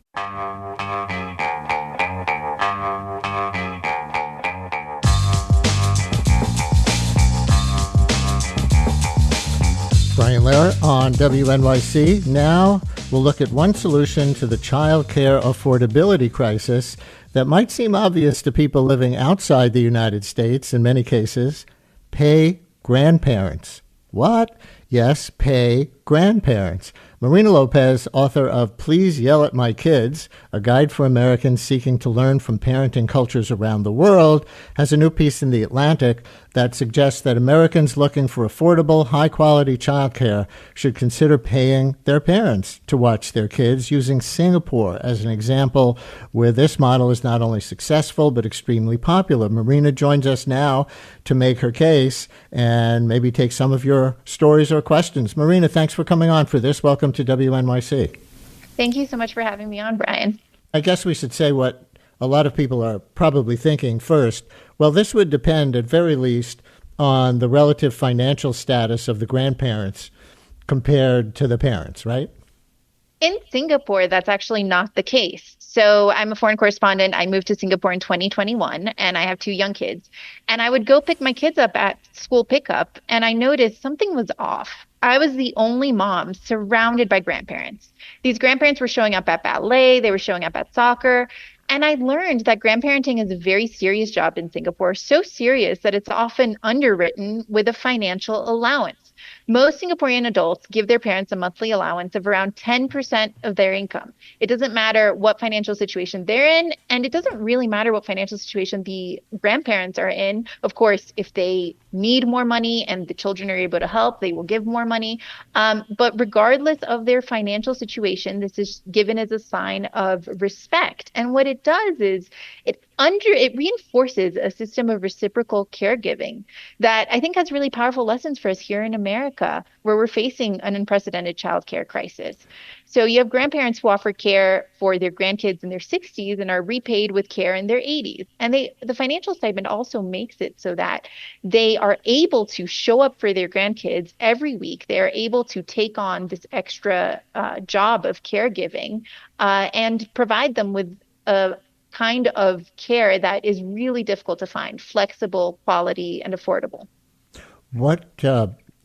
Brian Blair on WNYC. Now we'll look at one solution to the child care affordability crisis that might seem obvious to people living outside the United States in many cases. Pay grandparents. What? Yes, pay grandparents. Marina Lopes, author of Please Yell at My Kids, a guide for Americans seeking to learn from parenting cultures around the world, has a new piece in The Atlantic that suggests that Americans looking for affordable, high-quality childcare should consider paying their parents to watch their kids, using Singapore as an example where this model is not only successful but extremely popular. Marina joins us now to make her case and maybe take some of your stories or questions. Marina, thanks for coming on for this. Welcome to WNYC. Thank you so much for having me on, Brian. I guess we should say what a lot of people are probably thinking first. Well, this would depend at very least on the relative financial status of the grandparents compared to the parents, right? In Singapore, that's actually not the case. So I'm a foreign correspondent. I moved to Singapore in 2021, and I have 2 young kids. And I would go pick my kids up at school pickup, and I noticed something was off. I was the only mom surrounded by grandparents. These grandparents were showing up at ballet, they were showing up at soccer. And I learned that grandparenting is a very serious job in Singapore, so serious that it's often underwritten with a financial allowance. Most Singaporean adults give their parents a monthly allowance of around 10% of their income. It doesn't matter what financial situation they're in, and it doesn't really matter what financial situation the grandparents are in. Of course, if they need more money and the children are able to help, they will give more money. But regardless of their financial situation, this is given as a sign of respect. And what it does is it reinforces a system of reciprocal caregiving that I think has really powerful lessons for us here in America, where we're facing an unprecedented childcare crisis. So you have grandparents who offer care for their grandkids in their 60s and are repaid with care in their 80s. And the financial stipend also makes it so that they are able to show up for their grandkids every week. They are able to take on this extra job of caregiving and provide them with a kind of care that is really difficult to find, flexible, quality, and affordable. What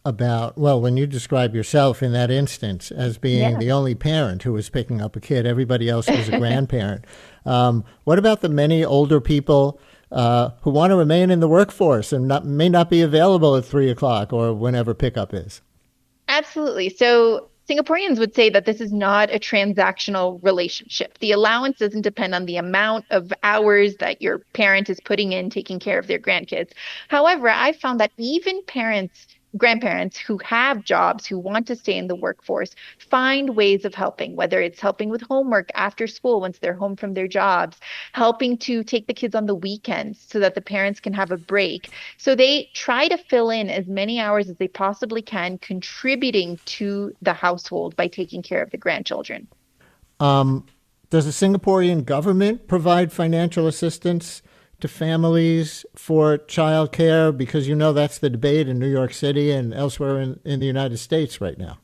about, well, when you describe yourself in that instance as being the only parent who was picking up a kid, everybody else was a grandparent. What about the many older people who want to remain in the workforce and may not be available at 3 o'clock or whenever pickup is? Absolutely. So Singaporeans would say that this is not a transactional relationship. The allowance doesn't depend on the amount of hours that your parent is putting in taking care of their grandkids. However, I found that even grandparents who have jobs, who want to stay in the workforce, find ways of helping, whether it's helping with homework after school once they're home from their jobs, helping to take the kids on the weekends so that the parents can have a break. So they try to fill in as many hours as they possibly can, contributing to the household by taking care of the grandchildren. Does the Singaporean government provide financial assistance to families for child care? Because that's the debate in New York City and elsewhere in the United States right now.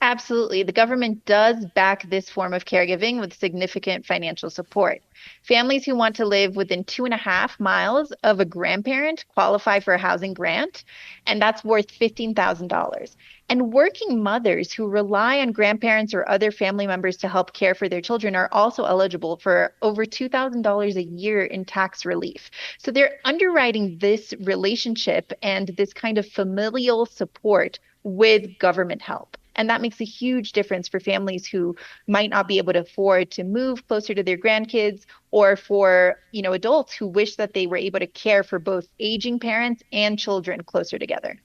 Absolutely. The government does back this form of caregiving with significant financial support. Families who want to live within 2.5 miles of a grandparent qualify for a housing grant, and that's worth $15,000. And working mothers who rely on grandparents or other family members to help care for their children are also eligible for over $2,000 a year in tax relief. So they're underwriting this relationship and this kind of familial support with government help. And that makes a huge difference for families who might not be able to afford to move closer to their grandkids, or for, adults who wish that they were able to care for both aging parents and children closer together.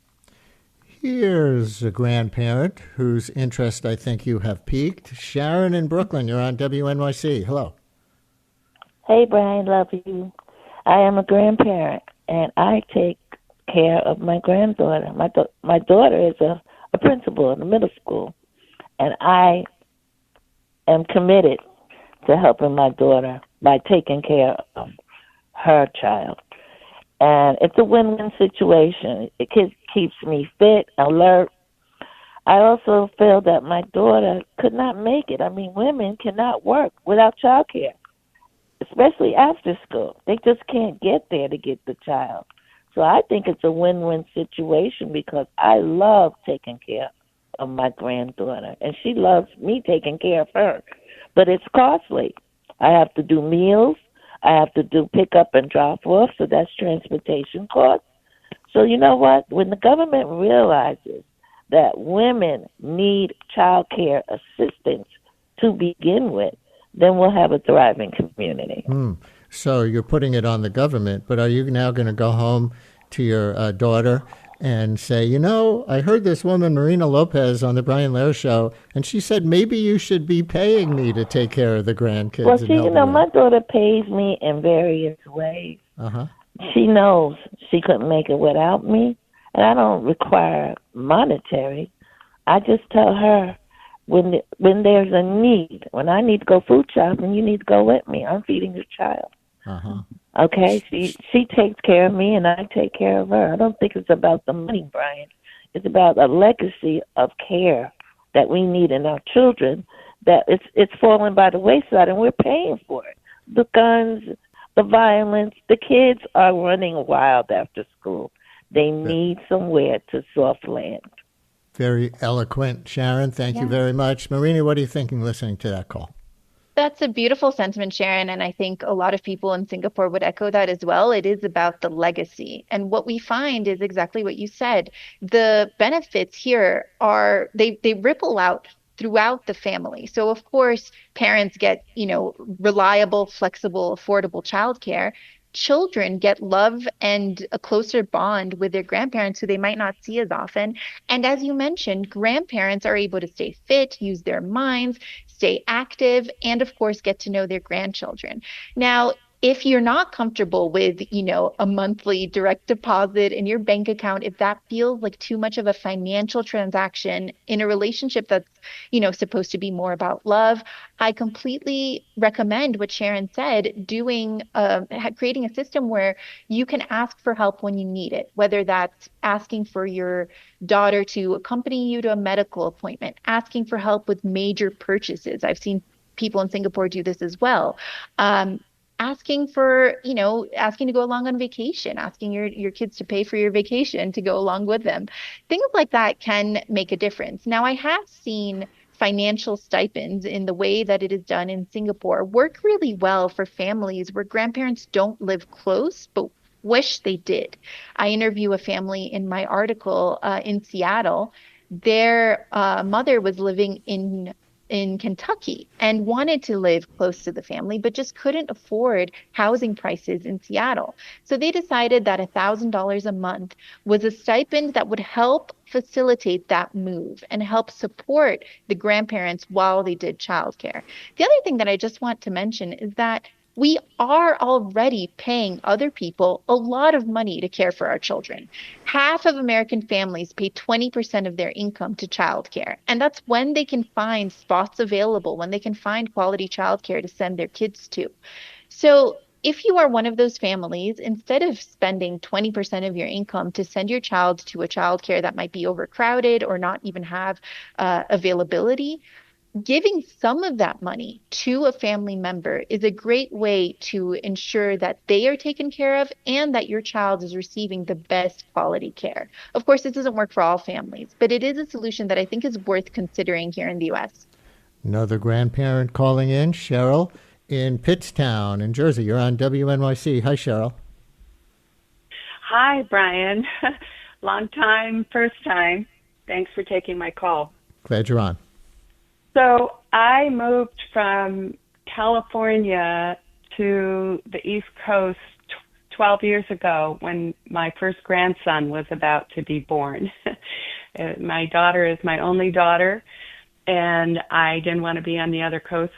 Here's a grandparent whose interest I think you have piqued. Sharon in Brooklyn, you're on WNYC. Hello. Hey, Brian, love you. I am a grandparent, and I take care of my granddaughter. My daughter is a principal in the middle school, and I am committed to helping my daughter by taking care of her child. And it's a win-win situation. It keeps me fit, alert. I also feel that my daughter could not make it. I mean, women cannot work without childcare, especially after school. They just can't get there to get the child. So I think it's a win-win situation because I love taking care of my granddaughter, and she loves me taking care of her. But it's costly. I have to do meals. I have to do pick up and drop off, so that's transportation costs. So you know what? When the government realizes that women need child care assistance to begin with, then we'll have a thriving community. So you're putting it on the government, but are you now going to go home to your daughter and say, you know, I heard this woman, Marina Lopes, on the Brian Lehrer Show, and she said maybe you should be paying me to take care of the grandkids? Well, see, you know, my daughter pays me in various ways. Uh-huh. She knows she couldn't make it without me, and I don't require monetary. I just tell her when there's a need, when I need to go food shopping, you need to go with me. I'm feeding your child. Uh-huh. Okay, she takes care of me, and I take care of her. I don't think it's about the money, Brian. It's about a legacy of care that we need in our children. That it's falling by the wayside, and we're paying for it. The guns, the violence, the kids are running wild after school. They need somewhere to soft land. Very eloquent, Sharon. Thank you very much. Marina, what are you thinking listening to that call? That's a beautiful sentiment, Sharon, and I think a lot of people in Singapore would echo that as well. It is about the legacy. And what we find is exactly what you said. The benefits here are, they ripple out throughout the family. So of course, parents get, reliable, flexible, affordable childcare. Children get love and a closer bond with their grandparents who they might not see as often. And as you mentioned, grandparents are able to stay fit, use their minds, stay active, and of course, get to know their grandchildren. Now, if you're not comfortable with, a monthly direct deposit in your bank account, if that feels like too much of a financial transaction in a relationship that's, supposed to be more about love, I completely recommend what Sharon said, creating a system where you can ask for help when you need it, whether that's asking for your daughter to accompany you to a medical appointment, asking for help with major purchases. I've seen people in Singapore do this as well. Asking to go along on vacation, asking your kids to pay for your vacation to go along with them. Things like that can make a difference. Now, I have seen financial stipends in the way that it is done in Singapore work really well for families where grandparents don't live close, but wish they did. I interview a family in my article in Seattle. Their mother was living in Kentucky and wanted to live close to the family, but just couldn't afford housing prices in Seattle. So they decided that $1,000 a month was a stipend that would help facilitate that move and help support the grandparents while they did childcare. The other thing that I just want to mention is that we are already paying other people a lot of money to care for our children. Half of American families pay 20% of their income to childcare. And that's when they can find spots available, when they can find quality childcare to send their kids to. So if you are one of those families, instead of spending 20% of your income to send your child to a childcare that might be overcrowded or not even have availability, giving some of that money to a family member is a great way to ensure that they are taken care of and that your child is receiving the best quality care. Of course, this doesn't work for all families, but it is a solution that I think is worth considering here in the U.S. Another grandparent calling in, Cheryl in Pittstown in Jersey. You're on WNYC. Hi, Cheryl. Hi, Brian. Long time, first time. Thanks for taking my call. Glad you're on. So I moved from California to the East Coast 12 years ago when my first grandson was about to be born. My daughter is my only daughter, and I didn't want to be on the other coast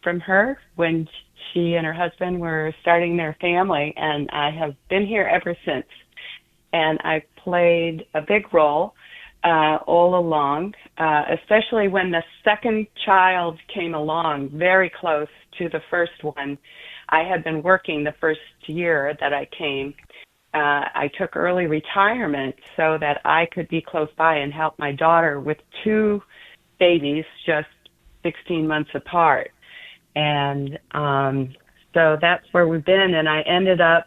from her when she and her husband were starting their family, and I have been here ever since. And I've played a big role all along, especially when the second child came along very close to the first one. I had been working the first year that I came. I took early retirement so that I could be close by and help my daughter with two babies just 16 months apart. And so that's where we've been. And I ended up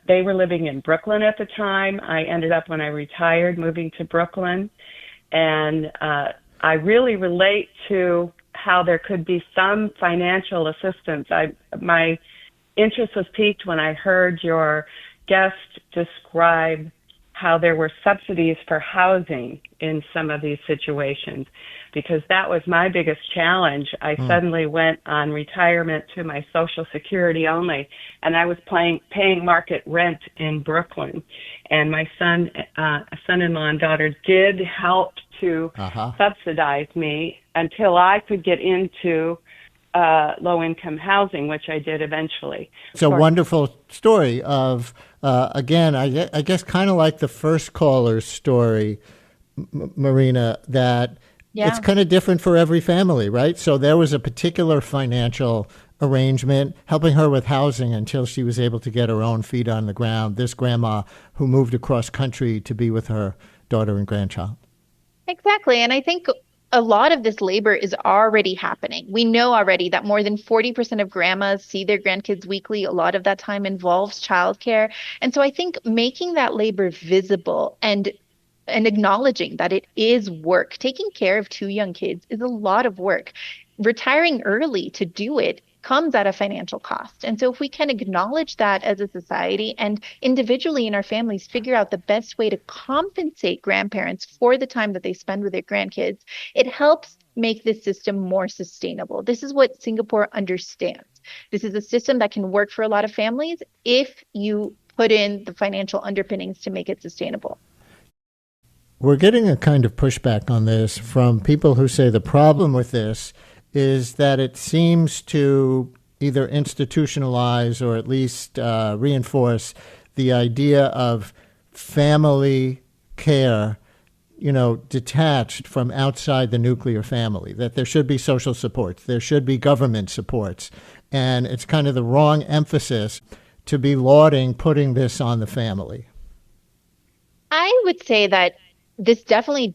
they were living in Brooklyn at the time. I ended up, when I retired, moving to Brooklyn. And I really relate to how there could be some financial assistance. My interest was piqued when I heard your guest describe how there were subsidies for housing in some of these situations, because that was my biggest challenge. I suddenly went on retirement to my Social Security only, and I was paying market rent in Brooklyn. And my son-in-law and daughter did help to subsidize me until I could get into low-income housing, which I did eventually. It's a wonderful story of, again, I guess kind of like the first caller's story, Marina, that it's kind of different for every family, right? So there was a particular financial arrangement helping her with housing until she was able to get her own feet on the ground. This grandma who moved across country to be with her daughter and grandchild. Exactly. And I think a lot of this labor is already happening. We know already that more than 40% of grandmas see their grandkids weekly. A lot of that time involves childcare. And so I think making that labor visible and acknowledging that it is work. Taking care of two young kids is a lot of work. Retiring early to do it comes at a financial cost. And so if we can acknowledge that as a society and individually in our families figure out the best way to compensate grandparents for the time that they spend with their grandkids, it helps make this system more sustainable. This is what Singapore understands. This is a system that can work for a lot of families if you put in the financial underpinnings to make it sustainable. We're getting a kind of pushback on this from people who say the problem with this is that it seems to either institutionalize or at least reinforce the idea of family care, detached from outside the nuclear family, that there should be social supports, there should be government supports. And it's kind of the wrong emphasis to be lauding putting this on the family. I would say that this definitely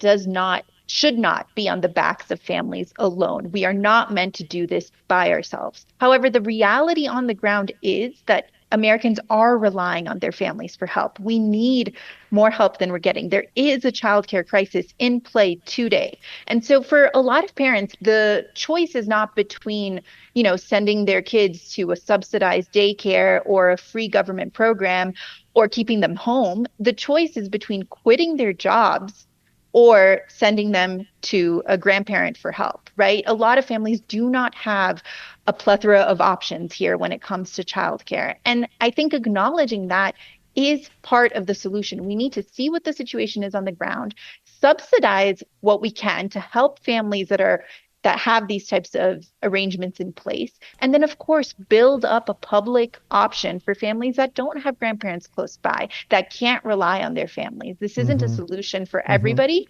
should not be on the backs of families alone. We are not meant to do this by ourselves. However, the reality on the ground is that Americans are relying on their families for help. We need more help than we're getting. There is a childcare crisis in play today. And so for a lot of parents, the choice is not between, sending their kids to a subsidized daycare or a free government program or keeping them home. The choice is between quitting their jobs or sending them to a grandparent for help, right? A lot of families do not have a plethora of options here when it comes to childcare. And I think acknowledging that is part of the solution. We need to see what the situation is on the ground, subsidize what we can to help families that have these types of arrangements in place. And then, of course, build up a public option for families that don't have grandparents close by, that can't rely on their families. This isn't a solution for everybody,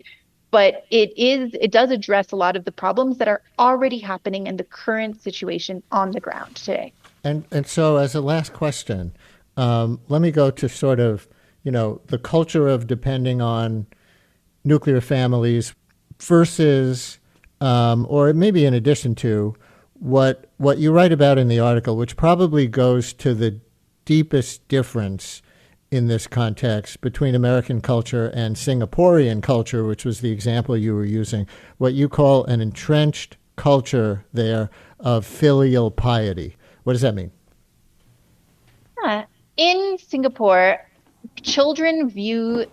but it does address a lot of the problems that are already happening in the current situation on the ground today. And so as a last question, let me go to sort of, the culture of depending on nuclear families versus or maybe in addition to what you write about in the article, which probably goes to the deepest difference in this context between American culture and Singaporean culture, which was the example you were using, what you call an entrenched culture there of filial piety. What does that mean? In Singapore, children view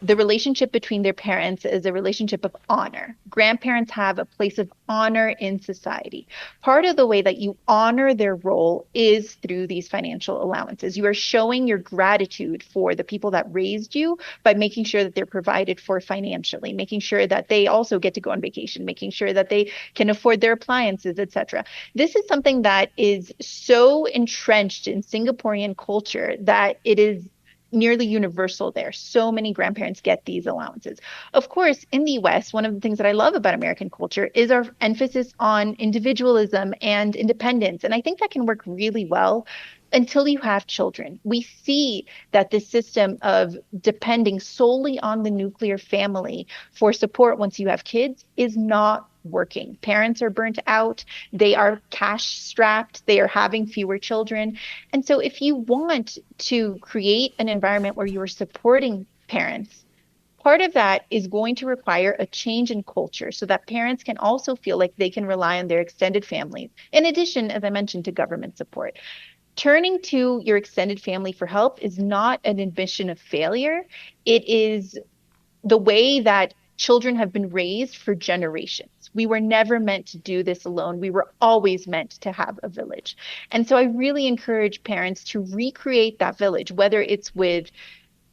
the relationship between their parents as a relationship of honor. Grandparents have a place of honor in society. Part of the way that you honor their role is through these financial allowances. You are showing your gratitude for the people that raised you by making sure that they're provided for financially, making sure that they also get to go on vacation, making sure that they can afford their appliances, etc. This is something that is so entrenched in Singaporean culture that it is nearly universal there. So many grandparents get these allowances. Of course, in the US, one of the things that I love about American culture is our emphasis on individualism and independence. And I think that can work really well until you have children. We see that the system of depending solely on the nuclear family for support once you have kids is not working. Parents are burnt out. They are cash strapped. They are having fewer children. And so if you want to create an environment where you are supporting parents, part of that is going to require a change in culture so that parents can also feel like they can rely on their extended families, in addition, as I mentioned, to government support. Turning to your extended family for help is not an admission of failure. It is the way that children have been raised for generations. We were never meant to do this alone. We were always meant to have a village. And so I really encourage parents to recreate that village, whether it's with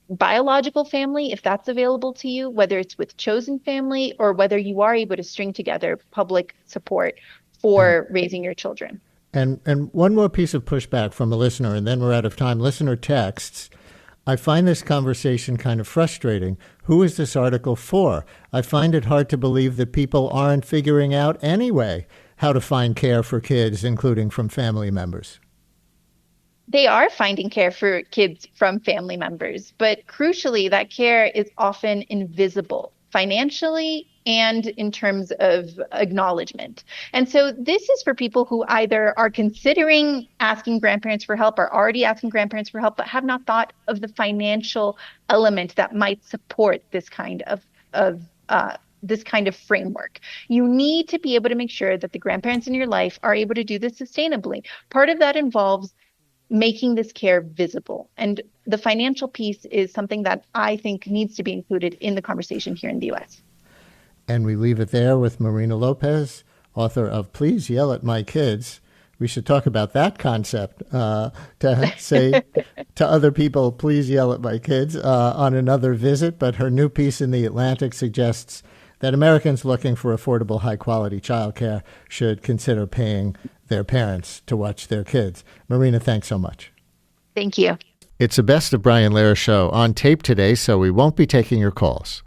biological family, if that's available to you, whether it's with chosen family, or whether you are able to string together public support for raising your children. And one more piece of pushback from a listener, and then we're out of time. Listener texts, I find this conversation kind of frustrating. Who is this article for? I find it hard to believe that people aren't figuring out anyway how to find care for kids, including from family members. They are finding care for kids from family members, but crucially, that care is often invisible financially and in terms of acknowledgement. And so this is for people who either are considering asking grandparents for help or already asking grandparents for help, but have not thought of the financial element that might support this kind of framework. You need to be able to make sure that the grandparents in your life are able to do this sustainably. Part of that involves making this care visible. And the financial piece is something that I think needs to be included in the conversation here in the U.S. And we leave it there with Marina Lopes, author of Please Yell at My Kids. We should talk about that concept, to say to other people, please yell at my kids on another visit. But her new piece in The Atlantic suggests that Americans looking for affordable, high-quality childcare should consider paying their parents to watch their kids. Marina, thanks so much. Thank you. It's a Best of Brian Lehrer show on tape today, so we won't be taking your calls.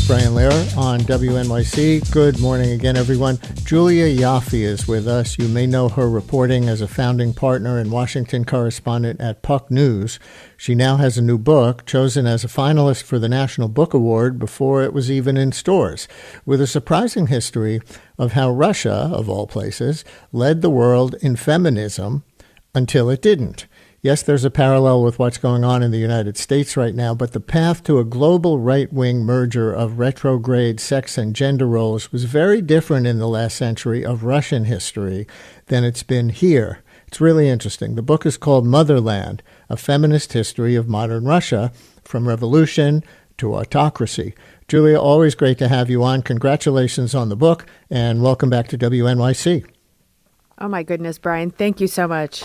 Brian Lehrer on WNYC. Good morning again, everyone. Julia Ioffe is with us. You may know her reporting as a founding partner and Washington correspondent at Puck News. She now has a new book, chosen as a finalist for the National Book Award before it was even in stores, with a surprising history of how Russia, of all places, led the world in feminism until it didn't. Yes, there's a parallel with what's going on in the United States right now, but the path to a global right-wing merger of retrograde sex and gender roles was very different in the last century of Russian history than it's been here. It's really interesting. The book is called Motherland, A Feminist History of Modern Russia, from Revolution to Autocracy. Julia, always great to have you on. Congratulations on the book, and welcome back to WNYC. Oh, my goodness, Brian. Thank you so much.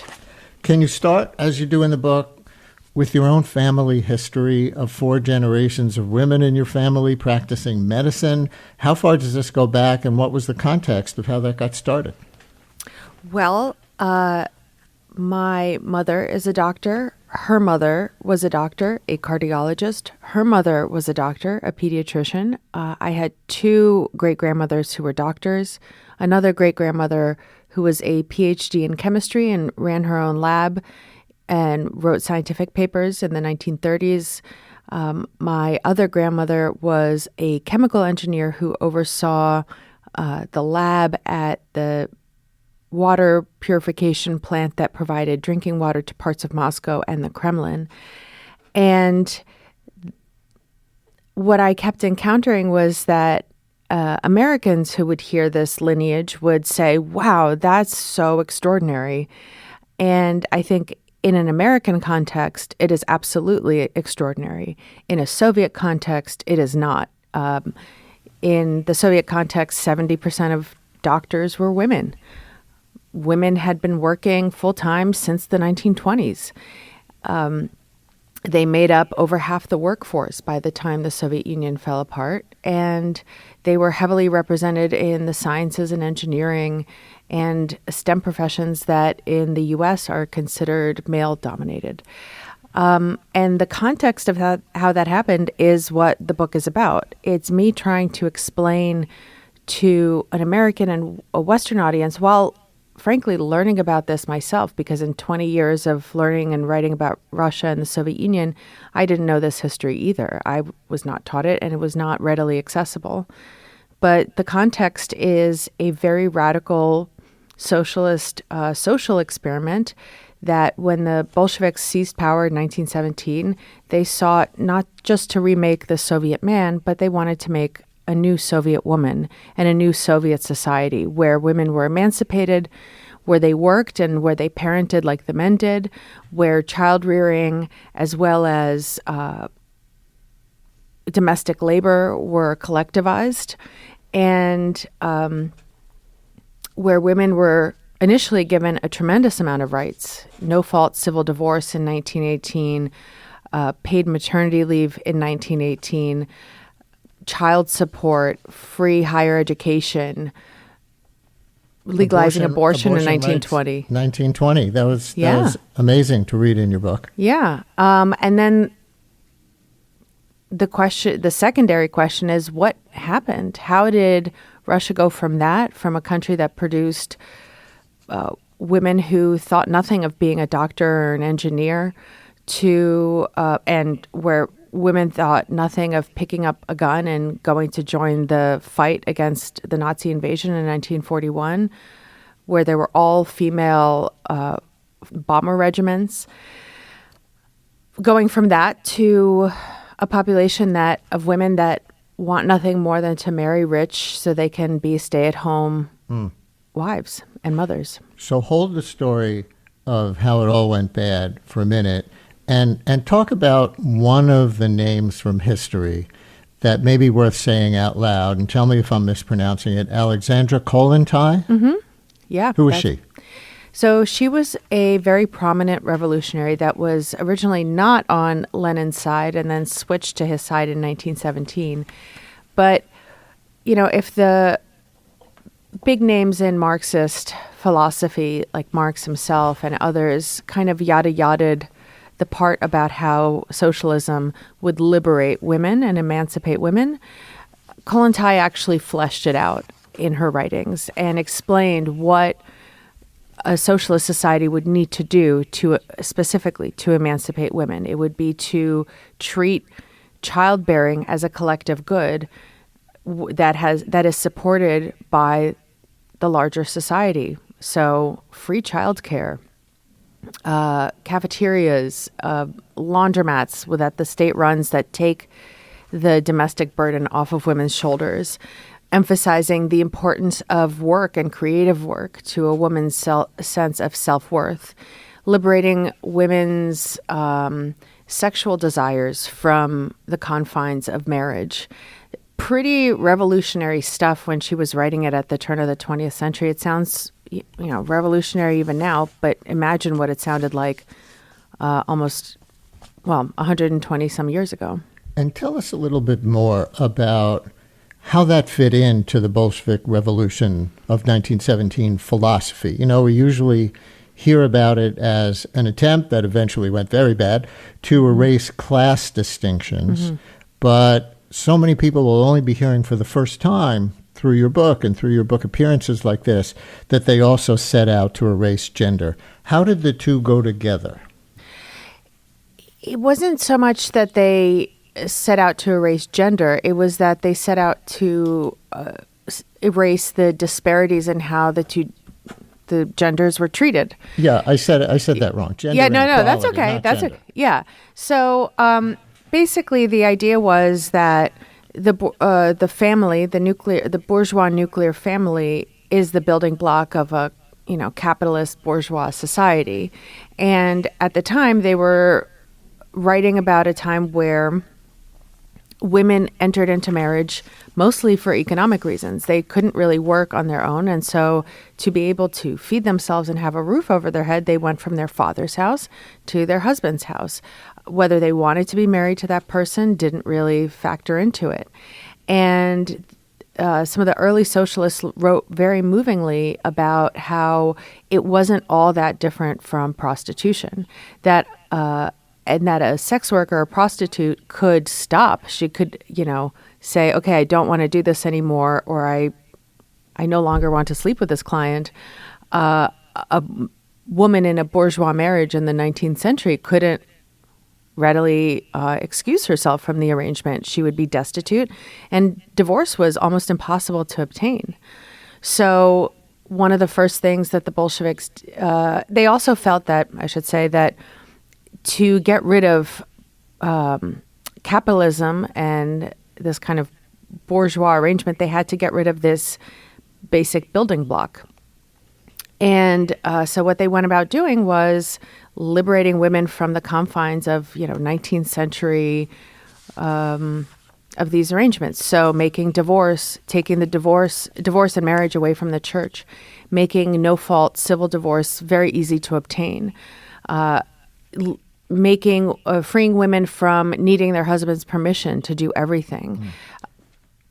Can you start, as you do in the book, with your own family history of 4 generations of women in your family practicing medicine? How far does this go back, and what was the context of how that got started? Well, my mother is a doctor. Her mother was a doctor, a cardiologist. Her mother was a doctor, a pediatrician. I had 2 great-grandmothers who were doctors, another great-grandmother who was a PhD in chemistry and ran her own lab and wrote scientific papers in the 1930s. My other grandmother was a chemical engineer who oversaw the lab at the water purification plant that provided drinking water to parts of Moscow and the Kremlin. And what I kept encountering was that Americans who would hear this lineage would say, wow, that's so extraordinary. And I think in an American context, it is absolutely extraordinary. In a Soviet context, it is not. In the Soviet context, 70% of doctors were women. Women had been working full-time since the 1920s. They made up over half the workforce by the time the Soviet Union fell apart, and they were heavily represented in the sciences and engineering and STEM professions that in the U.S. are considered male-dominated. And the context of how that happened is what the book is about. It's me trying to explain to an American and a Western audience, while frankly learning about this myself, because in 20 years of learning and writing about Russia and the Soviet Union, I didn't know this history either. I was not taught it, and it was not readily accessible. But the context is a very radical socialist social experiment that when the Bolsheviks seized power in 1917, they sought not just to remake the Soviet man, but they wanted to make a new Soviet woman and a new Soviet society where women were emancipated, where they worked and where they parented like the men did, where child rearing as well as domestic labor were collectivized, and where women were initially given a tremendous amount of rights: no-fault civil divorce in 1918, paid maternity leave in 1918, child support, free higher education, legalizing abortion in 1920. 1920. That was amazing to read in your book. Yeah. And then the secondary question is, what happened? How did Russia go from a country that produced women who thought nothing of being a doctor or an engineer, to and where women thought nothing of picking up a gun and going to join the fight against the Nazi invasion in 1941, where there were all female bomber regiments. Going from that to a population of women that want nothing more than to marry rich so they can be stay-at-home wives and mothers. So hold the story of how it all went bad for a minute and talk about one of the names from history that may be worth saying out loud, and tell me if I'm mispronouncing it. Alexandra Kollontai? Mm-hmm. Yeah. Who was she? So she was a very prominent revolutionary that was originally not on Lenin's side and then switched to his side in 1917. But, if the big names in Marxist philosophy, like Marx himself and others, kind of yada-yada'd the part about how socialism would liberate women and emancipate women, Kollontai actually fleshed it out in her writings and explained what a socialist society would need to do specifically to emancipate women. It would be to treat childbearing as a collective good that is supported by the larger society. So free childcare, cafeterias, laundromats that the state runs that take the domestic burden off of women's shoulders, emphasizing the importance of work and creative work to a woman's sense of self-worth, liberating women's sexual desires from the confines of marriage. Pretty revolutionary stuff when she was writing it at the turn of the 20th century. It sounds, revolutionary even now, but imagine what it sounded like 120 some years ago. And tell us a little bit more about how that fit into the Bolshevik Revolution of 1917 philosophy. We usually hear about it as an attempt that eventually went very bad to erase class distinctions, but so many people will only be hearing for the first time through your book and through your book appearances like this that they also set out to erase gender. How did the two go together? It wasn't so much that they set out to erase gender. It was that they set out to erase the disparities in how the genders were treated. Yeah, I said that wrong. Gender that's okay. That's okay. Yeah. So basically, the idea was that the family, the bourgeois nuclear family, is the building block of a capitalist bourgeois society, and at the time they were writing about a time where women entered into marriage mostly for economic reasons. They couldn't really work on their own, and so to be able to feed themselves and have a roof over their head, they went from their father's house to their husband's house. Whether they wanted to be married to that person didn't really factor into it. And some of the early socialists wrote very movingly about how it wasn't all that different from prostitution, and that a sex worker or prostitute could stop. She could, say, okay, I don't want to do this anymore, or I no longer want to sleep with this client. A woman in a bourgeois marriage in the 19th century couldn't readily excuse herself from the arrangement. She would be destitute, and divorce was almost impossible to obtain. So one of the first things that the Bolsheviks, they also felt that, I should say, that to get rid of capitalism and this kind of bourgeois arrangement, they had to get rid of this basic building block. And so what they went about doing was liberating women from the confines of, 19th century of these arrangements. So taking the divorce and marriage away from the church, making no-fault civil divorce very easy to obtain, freeing women from needing their husband's permission to do everything.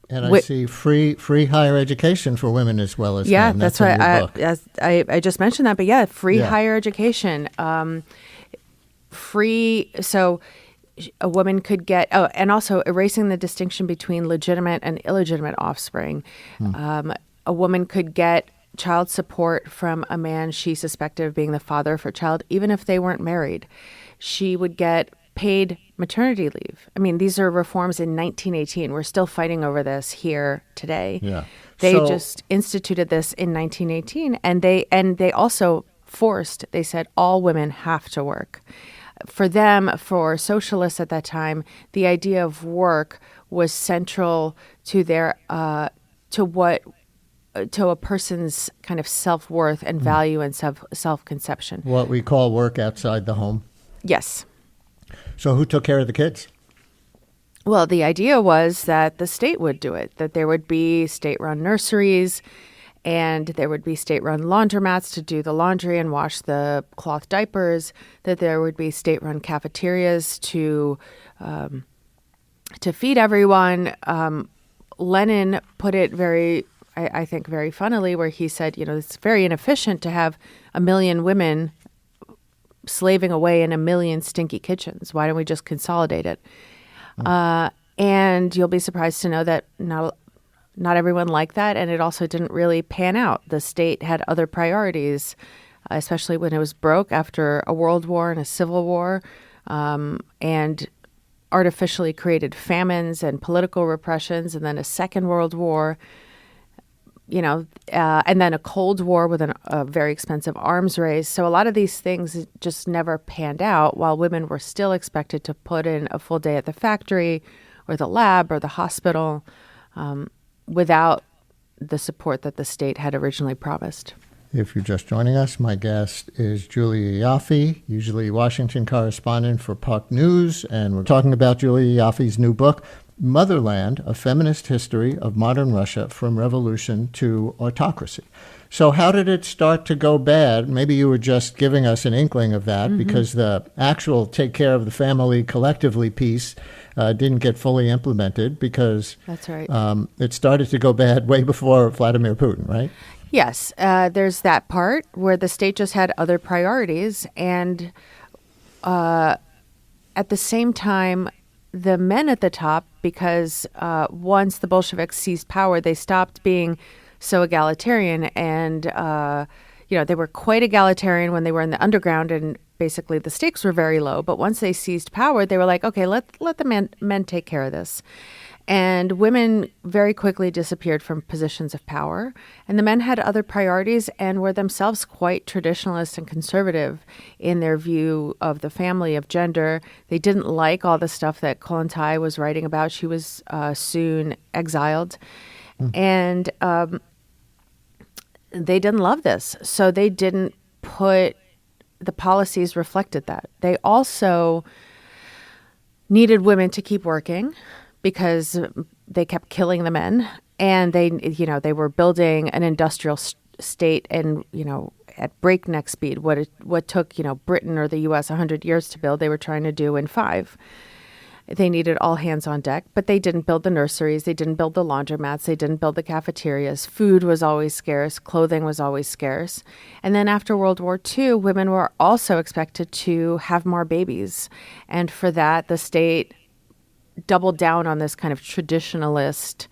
And I see free higher education for women as well as men. That's why I just mentioned that. But free higher education, so a woman could get, and also erasing the distinction between legitimate and illegitimate offspring. A woman could get child support from a man she suspected of being the father of her child, even if they weren't married. She would get paid maternity leave. I mean, these are reforms in 1918. We're still fighting over this here today. Yeah. They just instituted this in 1918, and they also they said all women have to work. For them, for socialists at that time, the idea of work was central to their to a person's kind of self-worth and value and self-conception. What we call work outside the home. Yes. So who took care of the kids? Well, the idea was that the state would do it, that there would be state-run nurseries and there would be state-run laundromats to do the laundry and wash the cloth diapers, that there would be state-run cafeterias to feed everyone. Lenin put it I think very funnily, where he said, it's very inefficient to have 1 million women slaving away in 1 million stinky kitchens. Why don't we just consolidate it? And you'll be surprised to know that not everyone liked that, and it also didn't really pan out. The state had other priorities, especially when it was broke after a world war and a civil war, and artificially created famines and political repressions, and then a second world war, and then a Cold War with a very expensive arms race. So a lot of these things just never panned out, while women were still expected to put in a full day at the factory or the lab or the hospital, without the support that the state had originally promised. If you're just joining us, my guest is Julia Ioffe, usually Washington correspondent for Puck News, and we're talking about Julia Ioffe's new book, Motherland, A Feminist History of Modern Russia from Revolution to Autocracy. So how did it start to go bad? Maybe you were just giving us an inkling of that, because the actual take care of the family collectively piece didn't get fully implemented, because that's right. It started to go bad way before Vladimir Putin, right? Yes, there's that part where the state just had other priorities, and at the same time, the men at the top, because once the Bolsheviks seized power, they stopped being so egalitarian, and they were quite egalitarian when they were in the underground, and basically the stakes were very low. But once they seized power, they were like, okay, let the men take care of this. And women very quickly disappeared from positions of power. And the men had other priorities and were themselves quite traditionalist and conservative in their view of the family, of gender. They didn't like all the stuff that Kollontai was writing about. She was soon exiled. And they didn't love this. So they didn't put the policies reflected that. They also needed women to keep working, because they kept killing the men, and they were building an industrial state, and at breakneck speed. What took Britain or the U.S. 100 years to build, they were trying to do in 5. They needed all hands on deck, but they didn't build the nurseries, they didn't build the laundromats, they didn't build the cafeterias. Food was always scarce, clothing was always scarce. And then after World War II, women were also expected to have more babies, and for that, the state doubled down on this kind of traditionalist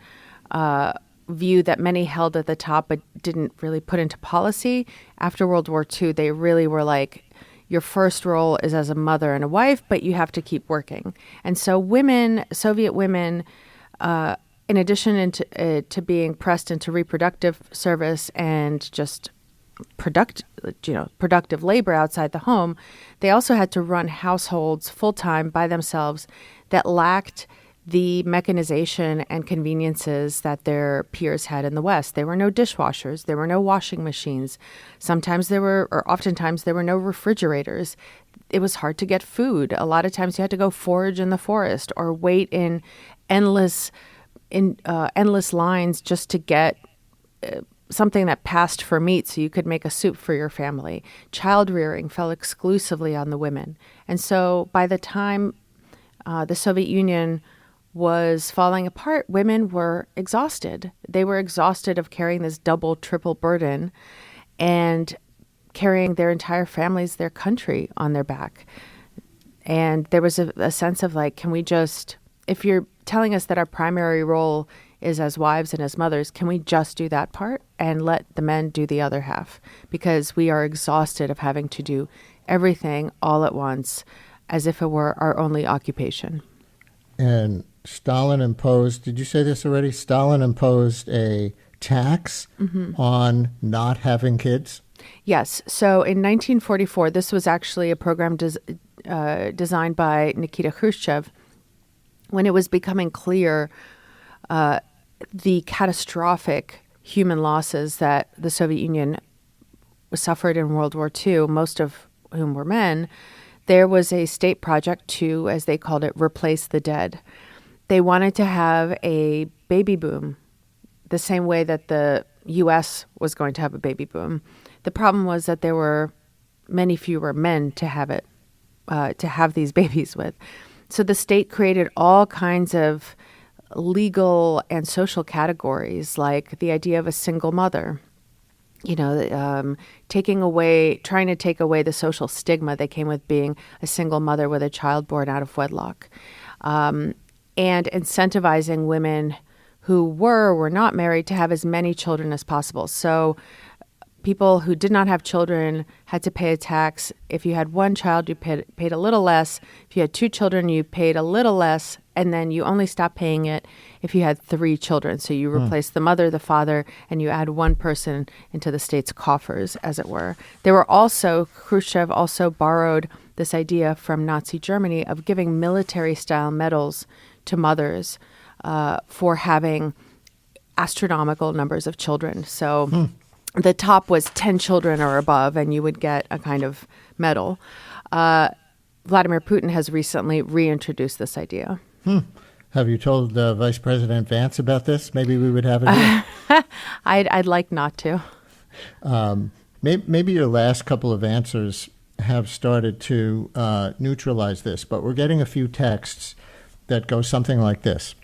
view that many held at the top but didn't really put into policy. After World War II, they really were like, your first role is as a mother and a wife, but you have to keep working. And so Soviet women in addition to being pressed into reproductive service and just productive labor outside the home, they also had to run households full-time by themselves that lacked the mechanization and conveniences that their peers had in the West. There were no dishwashers. There were no washing machines. Oftentimes there were no refrigerators. It was hard to get food. A lot of times you had to go forage in the forest or wait in endless lines just to get something that passed for meat so you could make a soup for your family. Child rearing fell exclusively on the women. And so by the time the Soviet Union was falling apart, women were exhausted. They were exhausted of carrying this double, triple burden and carrying their entire families, their country on their back. And there was a sense of like, can we just, if you're telling us that our primary role is as wives and as mothers, can we just do that part and let the men do the other half? Because we are exhausted of having to do everything all at once as if it were our only occupation. And Stalin imposed, did you say this already? Stalin imposed a tax on not having kids? Yes. So in 1944, this was actually a program designed by Nikita Khrushchev when it was becoming clear the catastrophic human losses that the Soviet Union suffered in World War II, most of whom were men. There was a state project to, as they called it, replace the dead. They wanted to have a baby boom, the same way that the U.S. was going to have a baby boom. The problem was that there were many fewer men to have these babies with. So the state created all kinds of legal and social categories, like the idea of a single mother, trying to take away the social stigma that came with being a single mother with a child born out of wedlock, and incentivizing women who were not married to have as many children as possible. So people who did not have children had to pay a tax. If you had one child, you paid a little less. If you had two children, you paid a little less. And then you only stopped paying it if you had three children. So you replace the mother, the father, and you add one person into the state's coffers, as it were. Khrushchev also borrowed this idea from Nazi Germany of giving military-style medals to mothers for having astronomical numbers of children. So the top was 10 children or above, and you would get a kind of medal. Vladimir Putin has recently reintroduced this idea. Have you told Vice President Vance about this? Maybe we would have it here. I'd like not to. Maybe your last couple of answers have started to neutralize this, but we're getting a few texts that go something like this.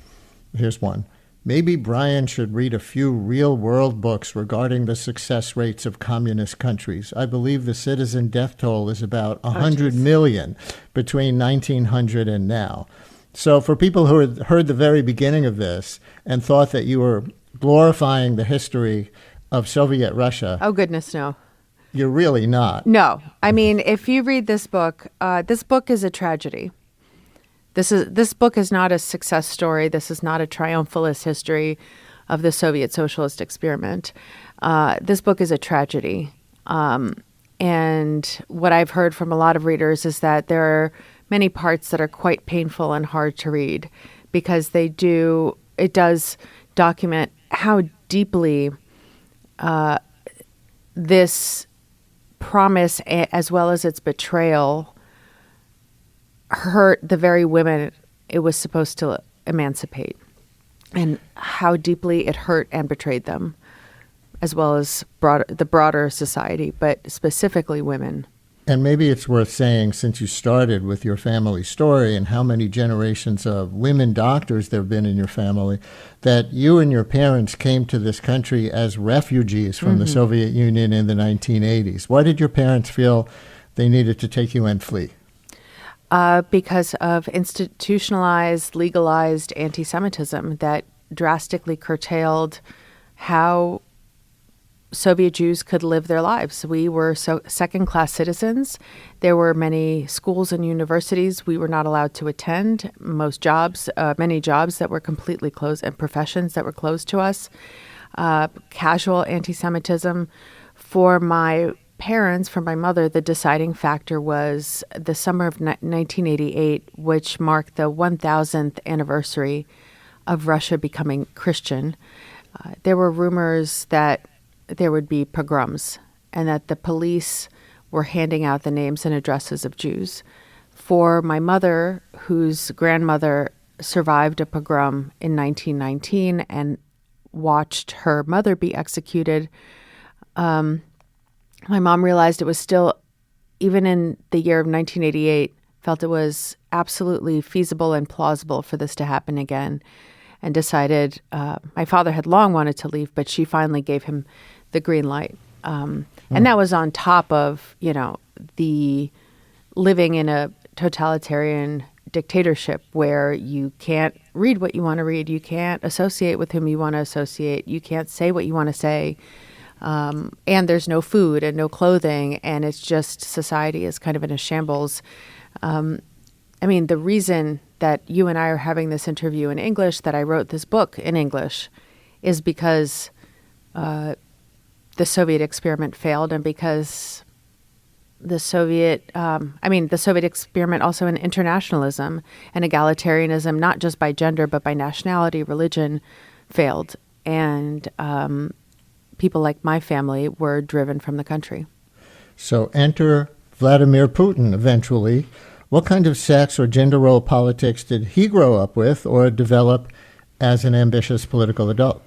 Here's one. Maybe Brian should read a few real-world books regarding the success rates of communist countries. I believe the citizen death toll is about 100 million between 1900 and now. So for people who had heard the very beginning of this and thought that you were glorifying the history of Soviet Russia... Oh, goodness, no. You're really not. No. I mean, if you read this book is a tragedy. This book is not a success story. This is not a triumphalist history of the Soviet socialist experiment. This book is a tragedy. And what I've heard from a lot of readers is that there are many parts that are quite painful and hard to read because it does document how deeply this promise, as well as its betrayal, hurt the very women it was supposed to emancipate, and how deeply it hurt and betrayed them, as well as the broader society, but specifically women. And maybe it's worth saying, since you started with your family story and how many generations of women doctors there have been in your family, that you and your parents came to this country as refugees from the Soviet Union in the 1980s. Why did your parents feel they needed to take you and flee? Because of institutionalized, legalized anti-Semitism that drastically curtailed how Soviet Jews could live their lives. We were second-class citizens. There were many schools and universities we were not allowed to attend. Many jobs that were completely closed, and professions that were closed to us. Casual anti-Semitism. For my parents, for my mother, the deciding factor was the summer of 1988, which marked the 1000th anniversary of Russia becoming Christian. There were rumors that there would be pogroms and that the police were handing out the names and addresses of Jews. For my mother, whose grandmother survived a pogrom in 1919 and watched her mother be executed, my mom realized it was still, even in the year of 1988, felt it was absolutely feasible and plausible for this to happen again, and decided, my father had long wanted to leave, but she finally gave him the green light. And that was on top of, the living in a totalitarian dictatorship where you can't read what you want to read, you can't associate with whom you want to associate, you can't say what you want to say, and there's no food and no clothing, and it's just society is kind of in a shambles. The reason that you and I are having this interview in English, that I wrote this book in English, is because the Soviet experiment failed, and because the Soviet experiment also in internationalism and egalitarianism, not just by gender, but by nationality, religion, failed. And people like my family were driven from the country. So enter Vladimir Putin eventually. What kind of sex or gender role politics did he grow up with or develop as an ambitious political adult?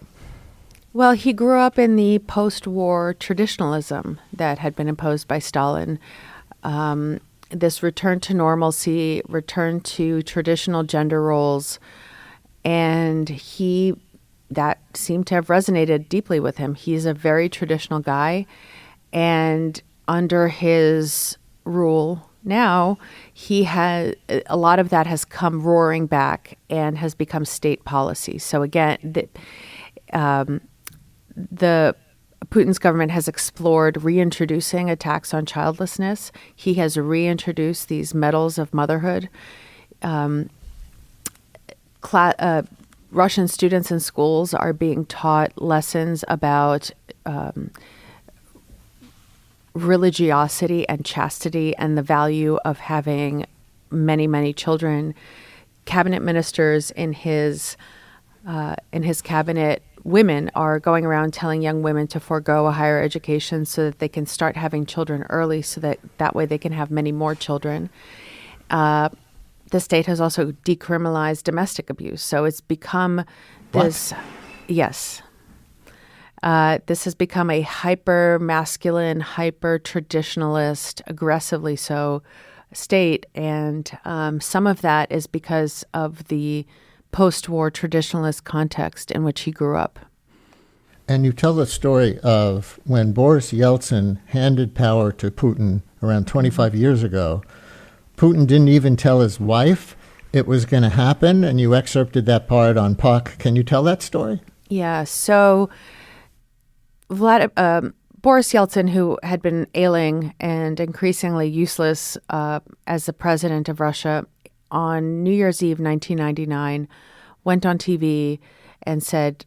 Well, he grew up in the post-war traditionalism that had been imposed by Stalin. This return to normalcy, return to traditional gender roles, and that seemed to have resonated deeply with him. He's a very traditional guy, and under his rule now, a lot of that has come roaring back and has become state policy. So again, the Putin's government has explored reintroducing a tax on childlessness. He has reintroduced these medals of motherhood. Russian students in schools are being taught lessons about religiosity and chastity and the value of having many, many children. Cabinet ministers in his cabinet, women are going around telling young women to forego a higher education so that they can start having children early, so that way they can have many more children. The state has also decriminalized domestic abuse. So it's become this, yes. This has become a hyper-masculine, hyper-traditionalist, aggressively so state. And some of that is because of the post-war traditionalist context in which he grew up. And you tell the story of when Boris Yeltsin handed power to Putin around 25 years ago. Putin didn't even tell his wife it was going to happen, and you excerpted that part on Puck. Can you tell that story? Yeah, so Boris Yeltsin, who had been ailing and increasingly useless as the president of Russia, on New Year's Eve 1999, went on TV and said,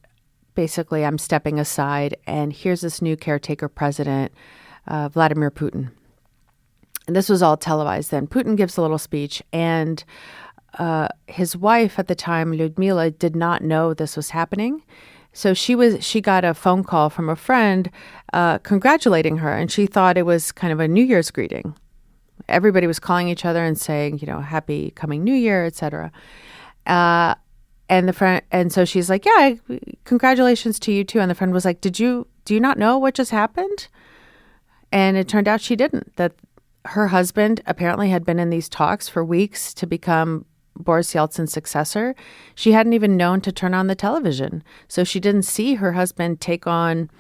basically, I'm stepping aside, and here's this new caretaker president, Vladimir Putin. And this was all televised then. Putin gives a little speech, and his wife at the time, Lyudmila, did not know this was happening. So she got a phone call from a friend congratulating her, and she thought it was kind of a New Year's greeting. Everybody was calling each other and saying, happy coming New Year, etc. And so she's like, yeah, congratulations to you too. And the friend was like, do you not know what just happened? And it turned out she didn't, that her husband apparently had been in these talks for weeks to become Boris Yeltsin's successor. She hadn't even known to turn on the television. So she didn't see her husband take on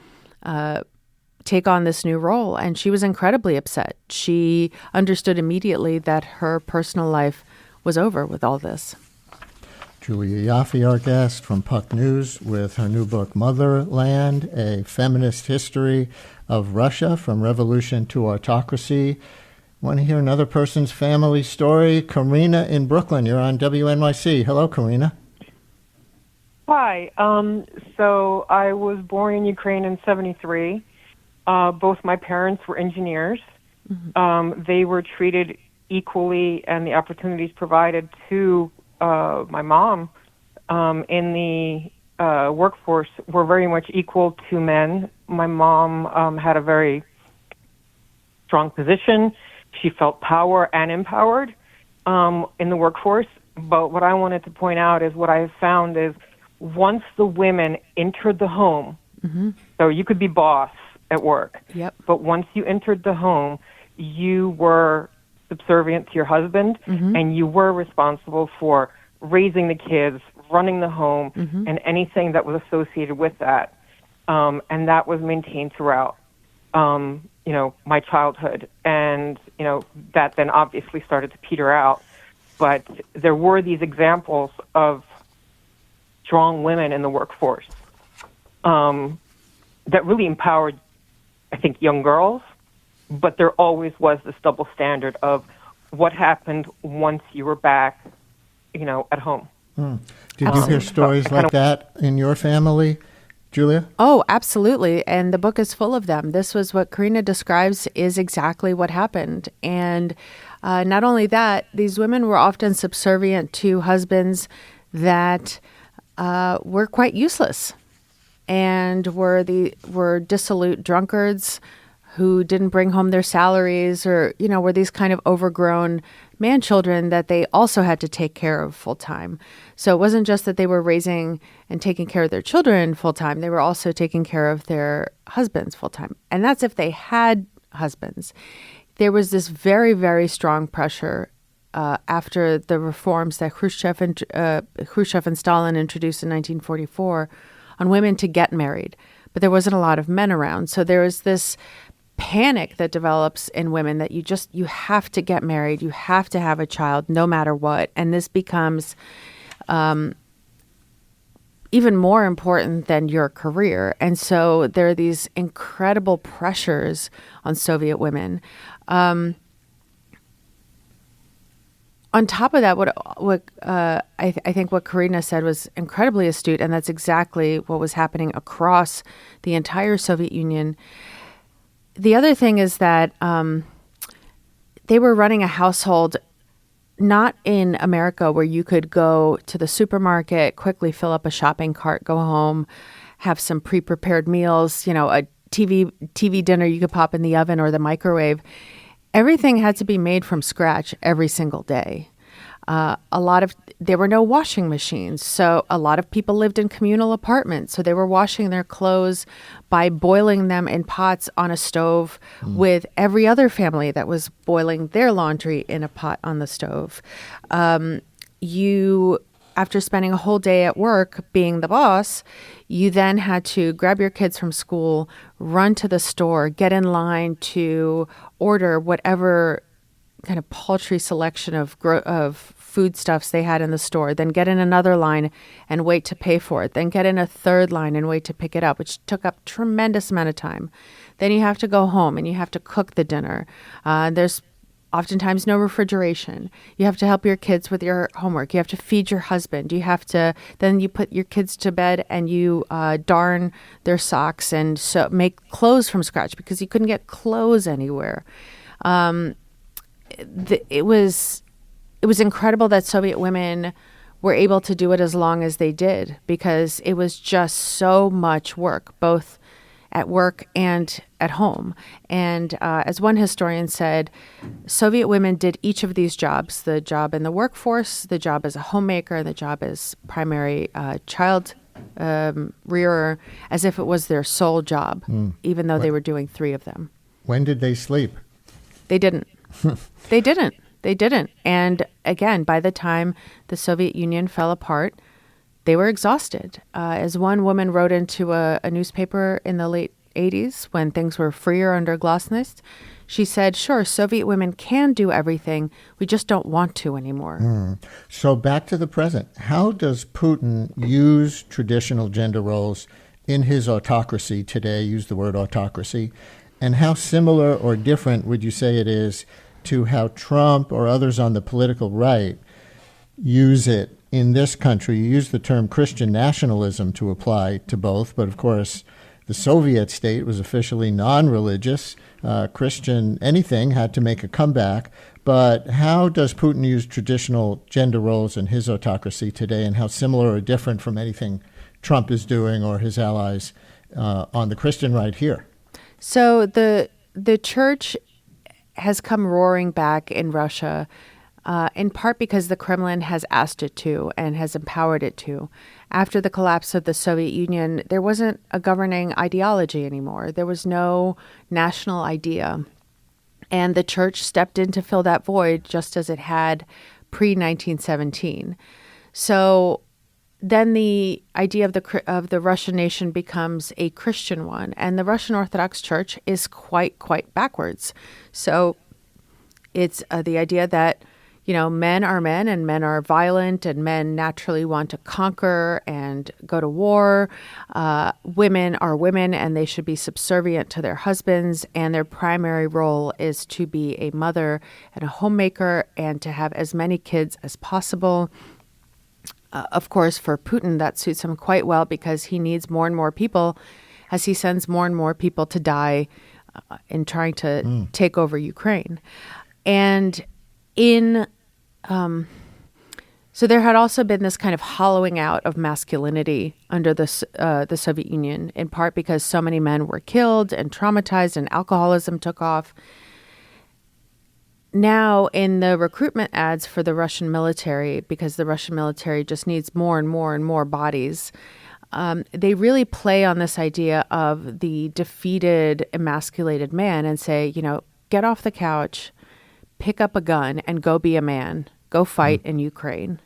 this new role. And she was incredibly upset. She understood immediately that her personal life was over with all this. Julia Ioffe, our guest from Puck News, with her new book, Motherland, A Feminist History of Russia from Revolution to Autocracy. Want to hear another person's family story? Karina in Brooklyn, you're on WNYC. Hello, Karina. Hi. So I was born in Ukraine in 1973. Both my parents were engineers. Mm-hmm. They were treated equally, and the opportunities provided to my mom in the workforce were very much equal to men. My mom had a very strong position. She felt power and empowered in the workforce. But what I wanted to point out is what I have found is once the women entered the home, mm-hmm. so you could be boss at work, yep. but once you entered the home, you were subservient to your husband, mm-hmm. and you were responsible for raising the kids, running the home, mm-hmm. and anything that was associated with that. And that was maintained throughout, my childhood. And, that then obviously started to peter out. But there were these examples of strong women in the workforce that really empowered, I think, young girls. But there always was this double standard of what happened once you were back, at home. Did you hear stories like that in your family, Julia? Oh, absolutely. And the book is full of them. This was what Karina describes is exactly what happened. And not only that, these women were often subservient to husbands that were quite useless and were dissolute drunkards who didn't bring home their salaries or, were these kind of overgrown man-children that they also had to take care of full-time. So it wasn't just that they were raising and taking care of their children full-time. They were also taking care of their husbands full-time. And that's if they had husbands. There was this very, very strong pressure after the reforms that Khrushchev and Stalin introduced in 1944 on women to get married. But there wasn't a lot of men around. So there was this panic that develops in women that you have to get married, you have to have a child no matter what. And this becomes even more important than your career. And so there are these incredible pressures on Soviet women. On top of that, I think what Karina said was incredibly astute, and that's exactly what was happening across the entire Soviet Union. The other thing is that they were running a household not in America where you could go to the supermarket, quickly fill up a shopping cart, go home, have some pre-prepared meals, a TV dinner you could pop in the oven or the microwave. Everything had to be made from scratch every single day. There were no washing machines, so a lot of people lived in communal apartments. So they were washing their clothes by boiling them in pots on a stove with every other family that was boiling their laundry in a pot on the stove. After spending a whole day at work being the boss, you then had to grab your kids from school, run to the store, get in line to order whatever kind of paltry selection of foodstuffs they had in the store, then get in another line and wait to pay for it, then get in a third line and wait to pick it up, which took up tremendous amount of time. Then you have to go home and you have to cook the dinner. There's oftentimes no refrigeration. You have to help your kids with your homework. You have to feed your husband. Then you put your kids to bed and you darn their socks and so make clothes from scratch because you couldn't get clothes anywhere. It was incredible that Soviet women were able to do it as long as they did because it was just so much work, both at work and at home. And as one historian said, Soviet women did each of these jobs, the job in the workforce, the job as a homemaker, and the job as primary child rearer, as if it was their sole job, even though they were doing three of them. When did they sleep? They didn't. They didn't. And again, by the time the Soviet Union fell apart, they were exhausted. As one woman wrote into a newspaper in the late 80s, when things were freer under Glasnost, She said, sure, Soviet women can do everything. We just don't want to anymore. So back to the present. How does Putin use traditional gender roles in his autocracy today? Use the word autocracy. And how similar or different would you say it is to how Trump or others on the political right use it in this country? You use the term Christian nationalism to apply to both, but of course the Soviet state was officially non-religious. Christian anything had to make a comeback. But how does Putin use traditional gender roles in his autocracy today, and how similar or different from anything Trump is doing or his allies on the Christian right here? So the church has come roaring back in Russia, in part because the Kremlin has asked it to and has empowered it to. After the collapse of the Soviet Union, there wasn't a governing ideology anymore. There was no national idea. And the church stepped in to fill that void, just as it had pre-1917. So then the idea of the Russian nation becomes a Christian one, and the Russian Orthodox Church is quite backwards. So it's the idea that, you know, men are men and men are violent and men naturally want to conquer and go to war. Women are women and they should be subservient to their husbands, and their primary role is to be a mother and a homemaker and to have as many kids as possible. Of course, for Putin, that suits him quite well because he needs more and more people as he sends more and more people to die in trying to take over Ukraine. And so there had also been this kind of hollowing out of masculinity under the Soviet Union, in part because so many men were killed and traumatized and alcoholism took off. Now, in the recruitment ads for the Russian military, because the Russian military just needs more and more and more bodies, they really play on this idea of the defeated, emasculated man and say, you know, get off the couch, pick up a gun, and go be a man. Go fight in Ukraine.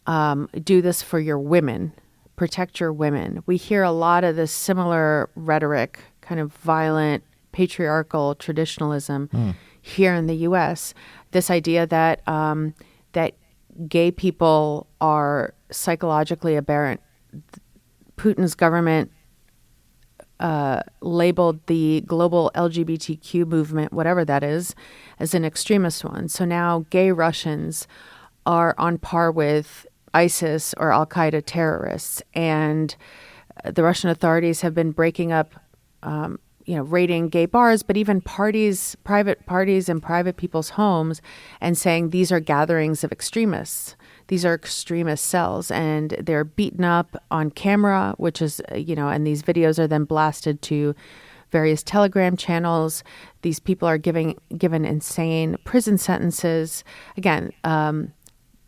Do this for your women. Protect your women. We hear a lot of this similar rhetoric, kind of violent, patriarchal traditionalism here in the U.S. This idea that that gay people are psychologically aberrant. Putin's government labeled the global LGBTQ movement, whatever that is, as an extremist one. So now gay Russians are on par with ISIS or Al-Qaeda terrorists. And the Russian authorities have been breaking up raiding gay bars, but even parties, private parties in private people's homes, and saying these are gatherings of extremists. These are extremist cells, and they're beaten up on camera, which is, and these videos are then blasted to various Telegram channels. These people are given insane prison sentences. Again,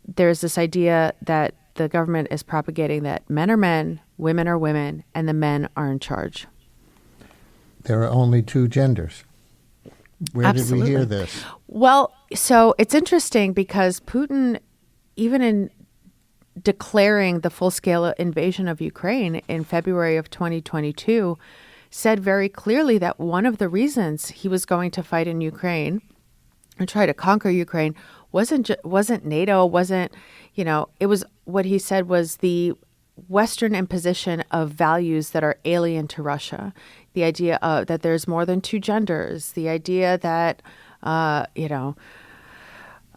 there's this idea that the government is propagating that men are men, women are women, and the men are in charge. There are only two genders. Where Absolutely. Did we hear this? Well, so it's interesting because Putin, even in declaring the full-scale invasion of Ukraine in February of 2022, said very clearly that one of the reasons he was going to fight in Ukraine and try to conquer Ukraine wasn't NATO, it was what he said was the Western imposition of values that are alien to Russia. The idea that there's more than two genders, the idea that,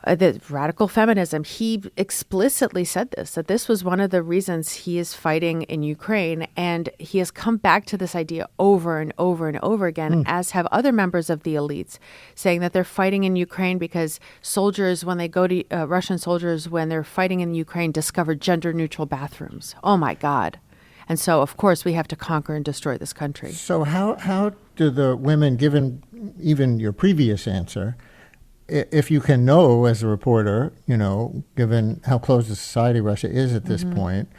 the radical feminism. He explicitly said that this was one of the reasons he is fighting in Ukraine. And he has come back to this idea over and over and over again, as have other members of the elites, saying that they're fighting in Ukraine because soldiers, when they go to Russian soldiers, when they're fighting in Ukraine, discover gender-neutral bathrooms. Oh, my God. And so, of course, we have to conquer and destroy this country. So how do the women, given even your previous answer, if you can know as a reporter, given how closed the society Russia is at this point,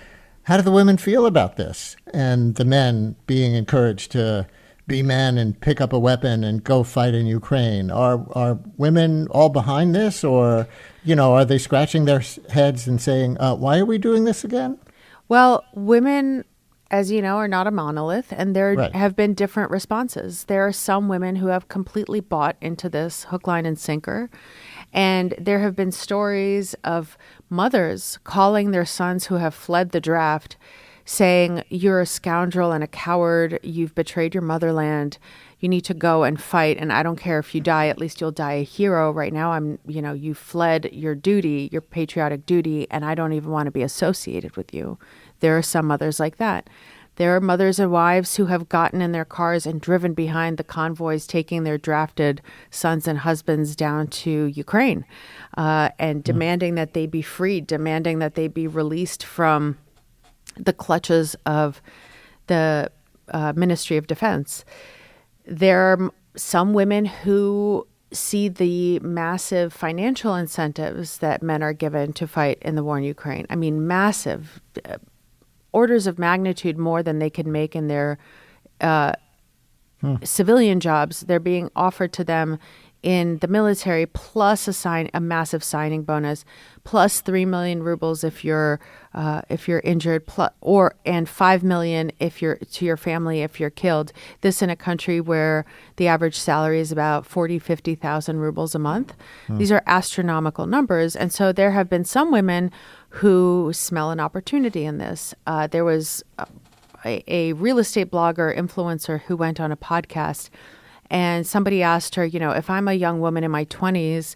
how do the women feel about this? And the men being encouraged to be men and pick up a weapon and go fight in Ukraine. Are women all behind this? Or, are they scratching their heads and saying, why are we doing this again? Well, women as you know, are not a monolith, and there Right. have been different responses. There are some women who have completely bought into this hook, line, and sinker. And there have been stories of mothers calling their sons who have fled the draft, saying, "You're a scoundrel and a coward. You've betrayed your motherland. You need to go and fight. And I don't care if you die, at least you'll die a hero. Right now, you fled your duty, your patriotic duty, and I don't even want to be associated with you." There are some mothers like that. There are mothers and wives who have gotten in their cars and driven behind the convoys taking their drafted sons and husbands down to Ukraine and demanding that they be freed, demanding that they be released from the clutches of the Ministry of Defense. There are some women who see the massive financial incentives that men are given to fight in the war in Ukraine. I mean, massive, orders of magnitude more than they can make in their civilian jobs. They're being offered to them in the military, plus a massive signing bonus, plus 3 million rubles if you're injured, and 5 million if you're to your family if you're killed. This in a country where the average salary is about 50,000 rubles a month. These are astronomical numbers, and so there have been some women who smell an opportunity in this. There was a real estate blogger, influencer who went on a podcast, and somebody asked her, if I'm a young woman in my 20s,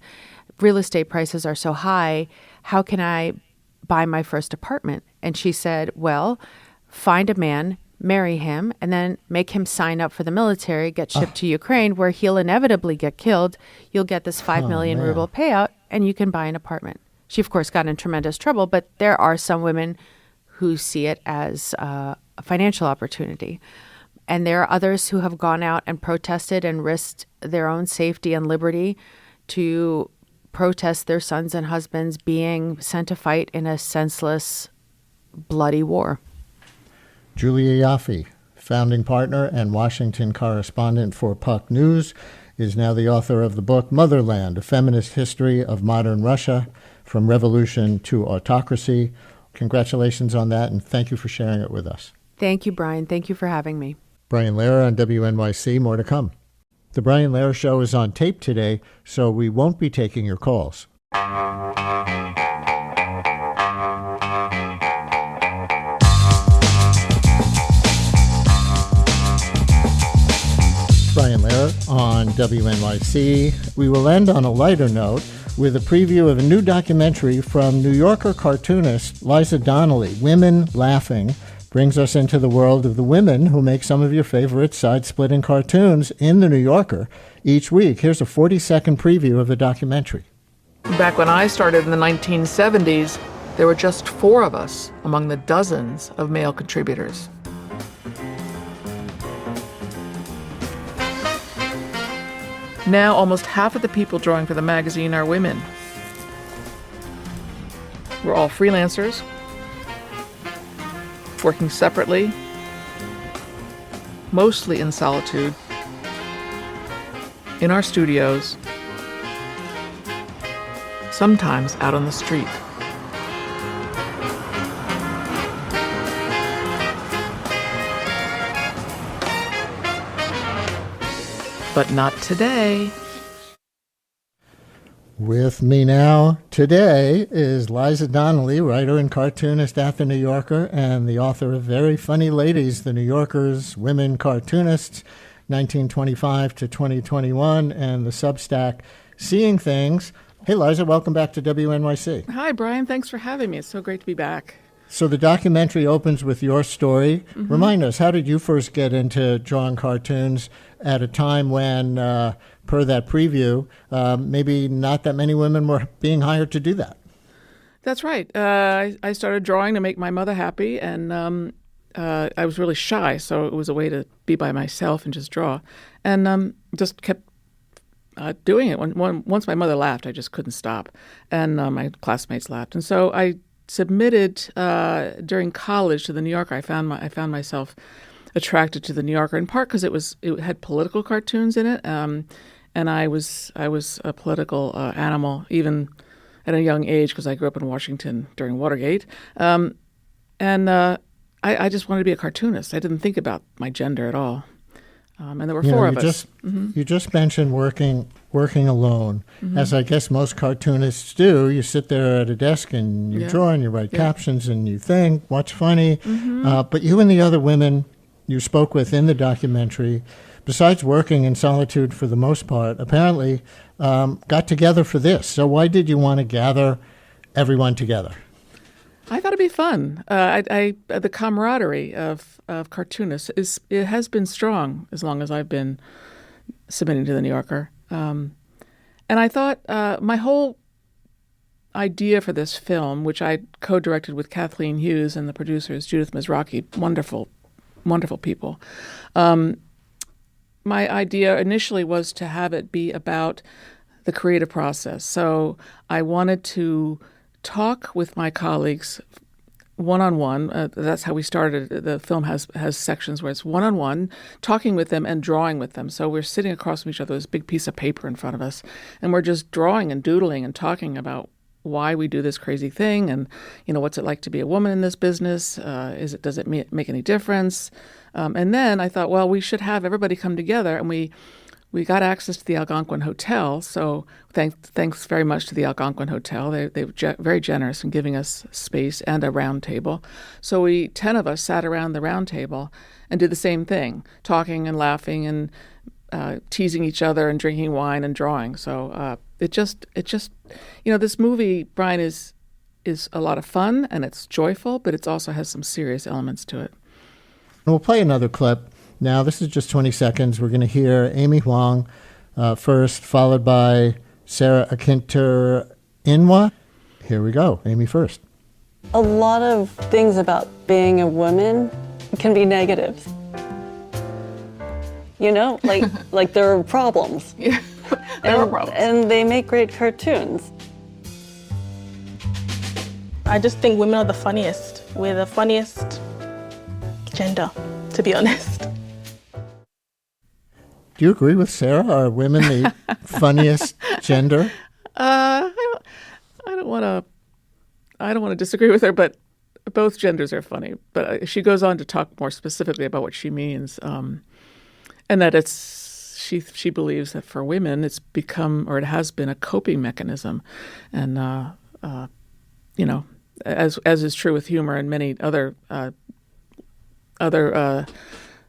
real estate prices are so high, how can I buy my first apartment? And she said, well, find a man, marry him, and then make him sign up for the military, get shipped to Ukraine, where he'll inevitably get killed. You'll get this 5 million ruble payout, and you can buy an apartment. She, of course, got in tremendous trouble, but there are some women who see it as a financial opportunity. And there are others who have gone out and protested and risked their own safety and liberty to protest their sons and husbands being sent to fight in a senseless, bloody war. Julia Ioffe, founding partner and Washington correspondent for Puck News, is now the author of the book Motherland, A Feminist History of Modern Russia, From Revolution to Autocracy. Congratulations on that, and thank you for sharing it with us. Thank you, Brian. Thank you for having me. Brian Lehrer on WNYC. More to come. The Brian Lehrer Show is on tape today, so we won't be taking your calls. Brian Lehrer on WNYC. We will end on a lighter note with a preview of a new documentary from New Yorker cartoonist Liza Donnelly, Women Laughing, brings us into the world of the women who make some of your favorite side-splitting cartoons in The New Yorker each week. Here's a 40-second preview of the documentary. Back when I started in the 1970s, there were just 4 of us among the dozens of male contributors. Now, almost half of the people drawing for the magazine are women. We're all freelancers, working separately, mostly in solitude, in our studios, sometimes out on the street. But not today. With me now today is Liza Donnelly, writer and cartoonist at The New Yorker and the author of Very Funny Ladies, The New Yorker's Women Cartoonists, 1925 to 2021, and the Substack Seeing Things. Hey, Liza, welcome back to WNYC. Hi, Brian. Thanks for having me. It's so great to be back. So the documentary opens with your story. Mm-hmm. Remind us, how did you first get into drawing cartoons at a time when, per that preview, maybe not that many women were being hired to do that? That's right. I started drawing to make my mother happy, and I was really shy, so it was a way to be by myself and just draw. And just kept doing it. Once my mother laughed, I just couldn't stop. And my classmates laughed. And so I submitted during college to The New Yorker. I found myself attracted to The New Yorker in part because it had political cartoons in it, and I was a political animal even at a young age because I grew up in Washington during Watergate, and I I just wanted to be a cartoonist. I didn't think about my gender at all. And there were four of us. You just mentioned working alone. As I guess most cartoonists do. You sit there at a desk and you draw and you write captions and you think, what's funny? But you and the other women you spoke with in the documentary, besides working in solitude for the most part, apparently got together for this. So why did you want to gather everyone together? I thought it'd be fun. The camaraderie of cartoonists has been strong as long as I've been submitting to the New Yorker. And I thought my whole idea for this film, which I co-directed with Kathleen Hughes and the producers Judith Mizrachi, wonderful, wonderful people. My idea initially was to have it be about the creative process. So I wanted to talk with my colleagues one-on-one. That's how we started. The film has sections where it's one-on-one, talking with them and drawing with them. So we're sitting across from each other, this big piece of paper in front of us, and we're just drawing and doodling and talking about why we do this crazy thing, and what's it like to be a woman in this business? Does it make any difference? And then I thought, well, we should have everybody come together, and we got access to the Algonquin Hotel. So thanks very much to the Algonquin Hotel. They were very generous in giving us space and a round table. So 10 of us sat around the round table and did the same thing, talking and laughing and teasing each other and drinking wine and drawing. So it just this movie, Brian, is a lot of fun and it's joyful, but it also has some serious elements to it. We'll play another clip. Now, this is just 20 seconds. We're going to hear Amy Huang first, followed by Sarah Akinter-Inwa. Here we go. Amy first. A lot of things about being a woman can be negative. Like there are problems. Yeah, there are problems. And they make great cartoons. I just think women are the funniest. We're the funniest gender, to be honest. Do you agree with Sarah? Are women the funniest gender? I don't want to disagree with her, but both genders are funny. But she goes on to talk more specifically about what she means, and that she believes that for women it's become, or it has been, a coping mechanism, and as is true with humor and many other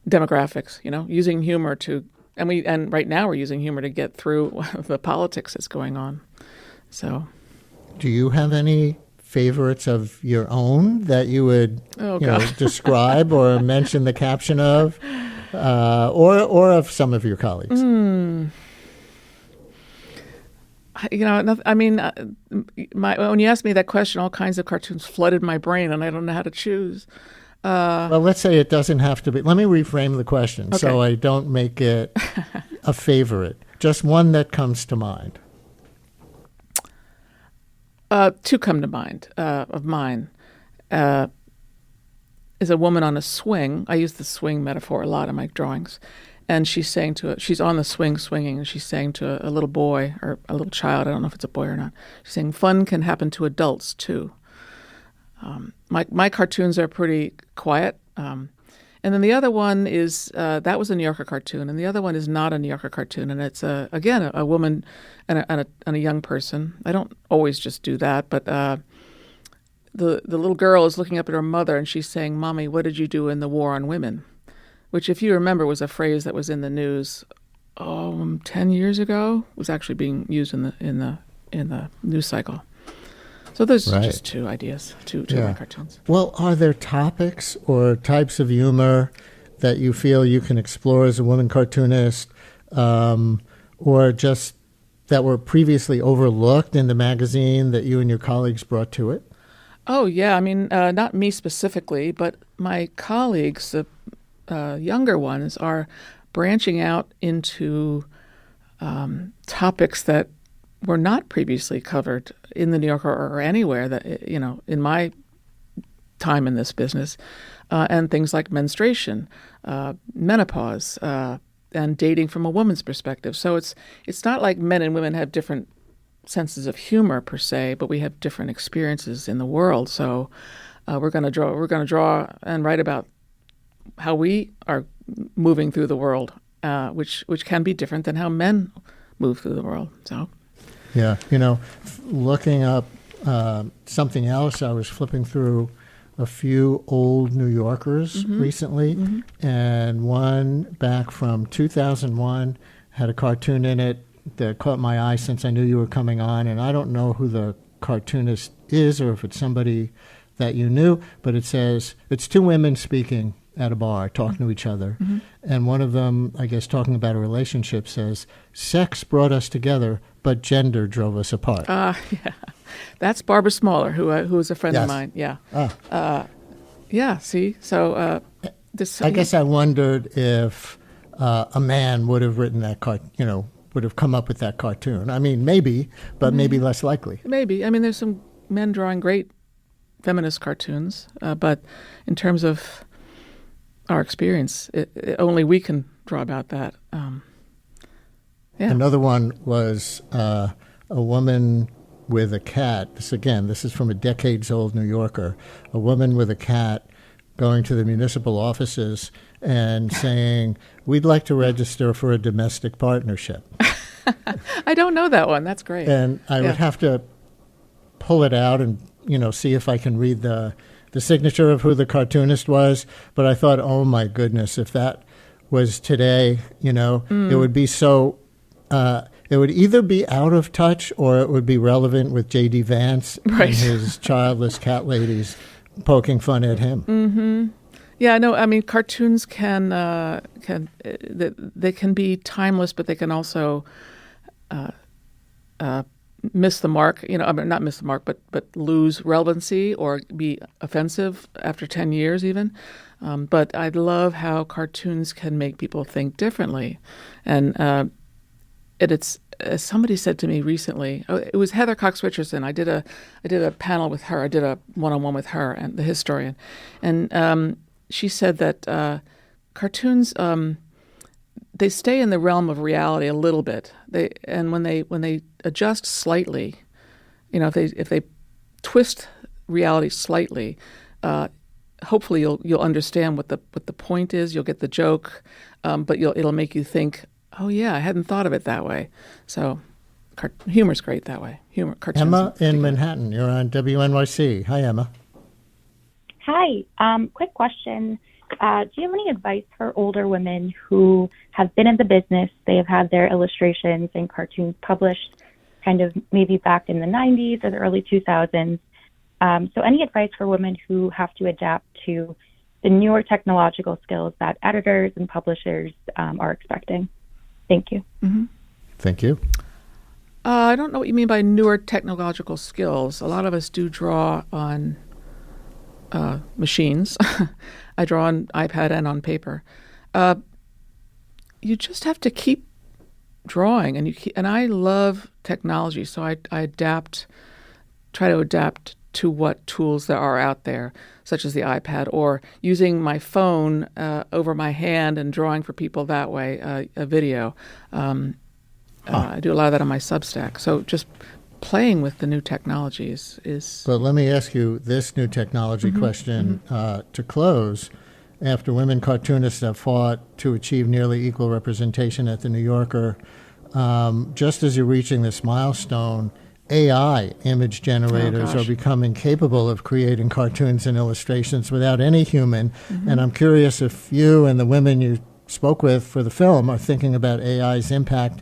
demographics, using humor to. And right now we're using humor to get through the politics that's going on. So, do you have any favorites of your own that you would describe or mention the caption of, or of some of your colleagues? When you asked me that question, all kinds of cartoons flooded my brain, and I don't know how to choose. Well, let's say it doesn't have to be. Let me reframe the question so I don't make it a favorite. Just one that comes to mind. Two come to mind of mine. Is a woman on a swing. I use the swing metaphor a lot in my drawings. And she's on the swing swinging, and she's saying to a little boy or a little child, I don't know if it's a boy or not, she's saying, fun can happen to adults too. My cartoons are pretty quiet. And then the other one is, that was a New Yorker cartoon, and the other one is not a New Yorker cartoon. And it's, again, a woman and a young person. I don't always just do that, but the little girl is looking up at her mother, and she's saying, Mommy, what did you do in the war on women? Which, if you remember, was a phrase that was in the news 10 years ago. It was actually being used in the news cycle. So those are just two ideas, two of my cartoons. Well, are there topics or types of humor that you feel you can explore as a woman cartoonist, or just that were previously overlooked in the magazine that you and your colleagues brought to it? Oh, yeah. I mean, not me specifically, but my colleagues, the younger ones, are branching out into topics that were not previously covered in the New Yorker or anywhere that, in my time in this business, and things like menstruation, menopause, and dating from a woman's perspective. So it's not like men and women have different senses of humor per se, but we have different experiences in the world. So we're going to draw and write about how we are moving through the world, which can be different than how men move through the world. So, yeah, looking up something else, I was flipping through a few old New Yorkers recently, and one back from 2001 had a cartoon in it that caught my eye since I knew you were coming on, and I don't know who the cartoonist is or if it's somebody that you knew, but it says it's two women speaking at a bar, talking to each other, and one of them, I guess, talking about a relationship, says, "Sex brought us together, but gender drove us apart." Yeah, that's Barbara Smaller, who is a friend of mine. Yeah, yeah. See, so this. I guess I wondered if a man would have written that would have come up with that cartoon. I mean, maybe, but maybe less likely. Maybe. I mean, there's some men drawing great feminist cartoons, but in terms of our experience, only we can draw about that. Yeah. Another one was a woman with a cat. This is from a decades-old New Yorker. A woman with a cat going to the municipal offices and saying, "We'd like to register for a domestic partnership." I don't know that one. That's great. And I would have to pull it out and see if I can read the signature of who the cartoonist was. But I thought, oh my goodness, if that was today, it would be so. It would either be out of touch or it would be relevant with J.D. Vance and his childless cat ladies poking fun at him. Mm-hmm. Yeah, no, I mean, cartoons can they can be timeless, but they can also miss the mark. I mean, not miss the mark, but lose relevancy or be offensive after 10 years even. But I love how cartoons can make people think differently, and it's somebody said to me recently. It was Heather Cox Richardson. I did a panel with her. I did a one-on-one with her and the historian, and she said that cartoons they stay in the realm of reality a little bit. When they adjust slightly, if they twist reality slightly, hopefully you'll understand what the point is. You'll get the joke, but it'll make you think, oh yeah, I hadn't thought of it that way. So humor's great that way. Cartoons. Emma in Manhattan, you're on WNYC. Hi, Emma. Hi. Quick question. Do you have any advice for older women who have been in the business? They have had their illustrations and cartoons published kind of maybe back in the 90s or the early 2000s. So any advice for women who have to adapt to the newer technological skills that editors and publishers are expecting? Thank you. Mm-hmm. Thank you. I don't know what you mean by newer technological skills. A lot of us do draw on machines. I draw on iPad and on paper. You just have to keep drawing, and I love technology, so I try to adapt to what tools there are out there, such as the iPad, or using my phone over my hand and drawing for people that way, a video. I do a lot of that on my Substack. So just playing with the new technologies is... But let me ask you this new technology question to close. After women cartoonists have fought to achieve nearly equal representation at the New Yorker, just as you're reaching this milestone, AI image generators are becoming capable of creating cartoons and illustrations without any human. And I'm curious if you and the women you spoke with for the film are thinking about AI's impact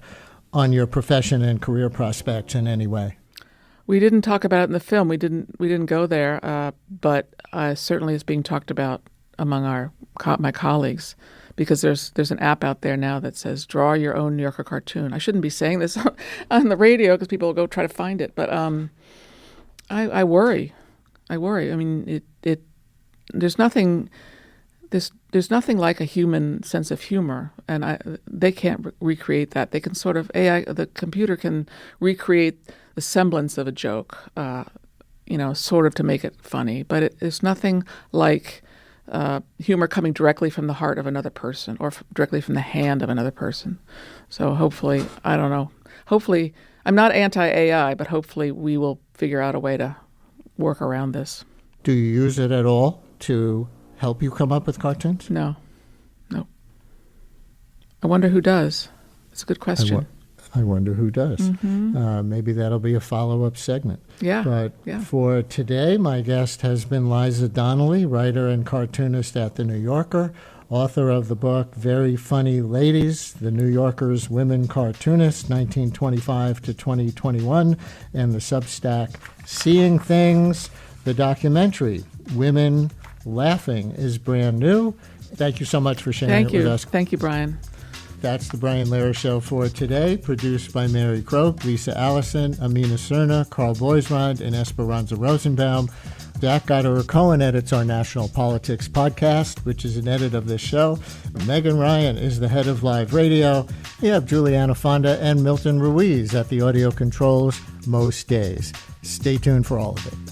on your profession and career prospects in any way. We didn't talk about it in the film. We didn't go there, but certainly it's being talked about among my colleagues, because there's an app out there now that says draw your own New Yorker cartoon. I shouldn't be saying this on the radio because people will go try to find it, but I worry. I mean, there's nothing like a human sense of humor, and they can't recreate that. They can sort of the computer can recreate the semblance of a joke, sort of to make it funny, but it's nothing like humor coming directly from the heart of another person or directly from the hand of another person. So hopefully, I don't know. Hopefully, I'm not anti-AI, but hopefully we will figure out a way to work around this. Do you use it at all to help you come up with cartoons? No. I wonder who does. It's a good question. I wonder who does. Mm-hmm. Maybe that'll be a follow-up segment. Yeah. But for today, my guest has been Liza Donnelly, writer and cartoonist at The New Yorker, author of the book Very Funny Ladies, The New Yorker's Women Cartoonists, 1925 to 2021, and the Substack Seeing Things. The documentary, Women Laughing, is brand new. Thank you so much for sharing it with us. Thank you, Brian. That's the Brian Lehrer Show for today, produced by Mary Croak, Lisa Allison, Amina Cerna, Carl Boisrond, and Esperanza Rosenbaum. Dak Goddard-Cohen edits our National Politics podcast, which is an edit of this show. Megan Ryan is the head of live radio. We have Juliana Fonda and Milton Ruiz at the audio controls most days. Stay tuned for all of it.